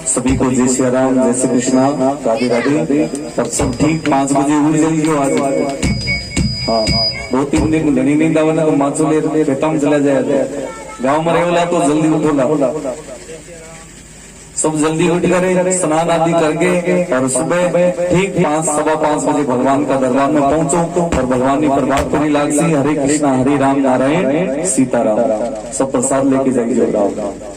सभी को जय श्री राम, जय श्री कृष्णा, राधे राधे। तब सब ठीक 5 बजे उठ जाइए आज। हाँ 2-3 दिन घनी नींद आवेला तो माचो ले खेता में चला जाए। गाँव में रहेला तो जल्दी उठोला, सब जल्दी उठ कर स्नान आदि करके और सुबह ठीक 5-5:15 बजे भगवान का दरबार में पहुंचो और भगवान की प्रभात करी लागसी। हरे कृष्णा हरे राम नारायण सीताराम। सब प्रसाद लेके जाइए।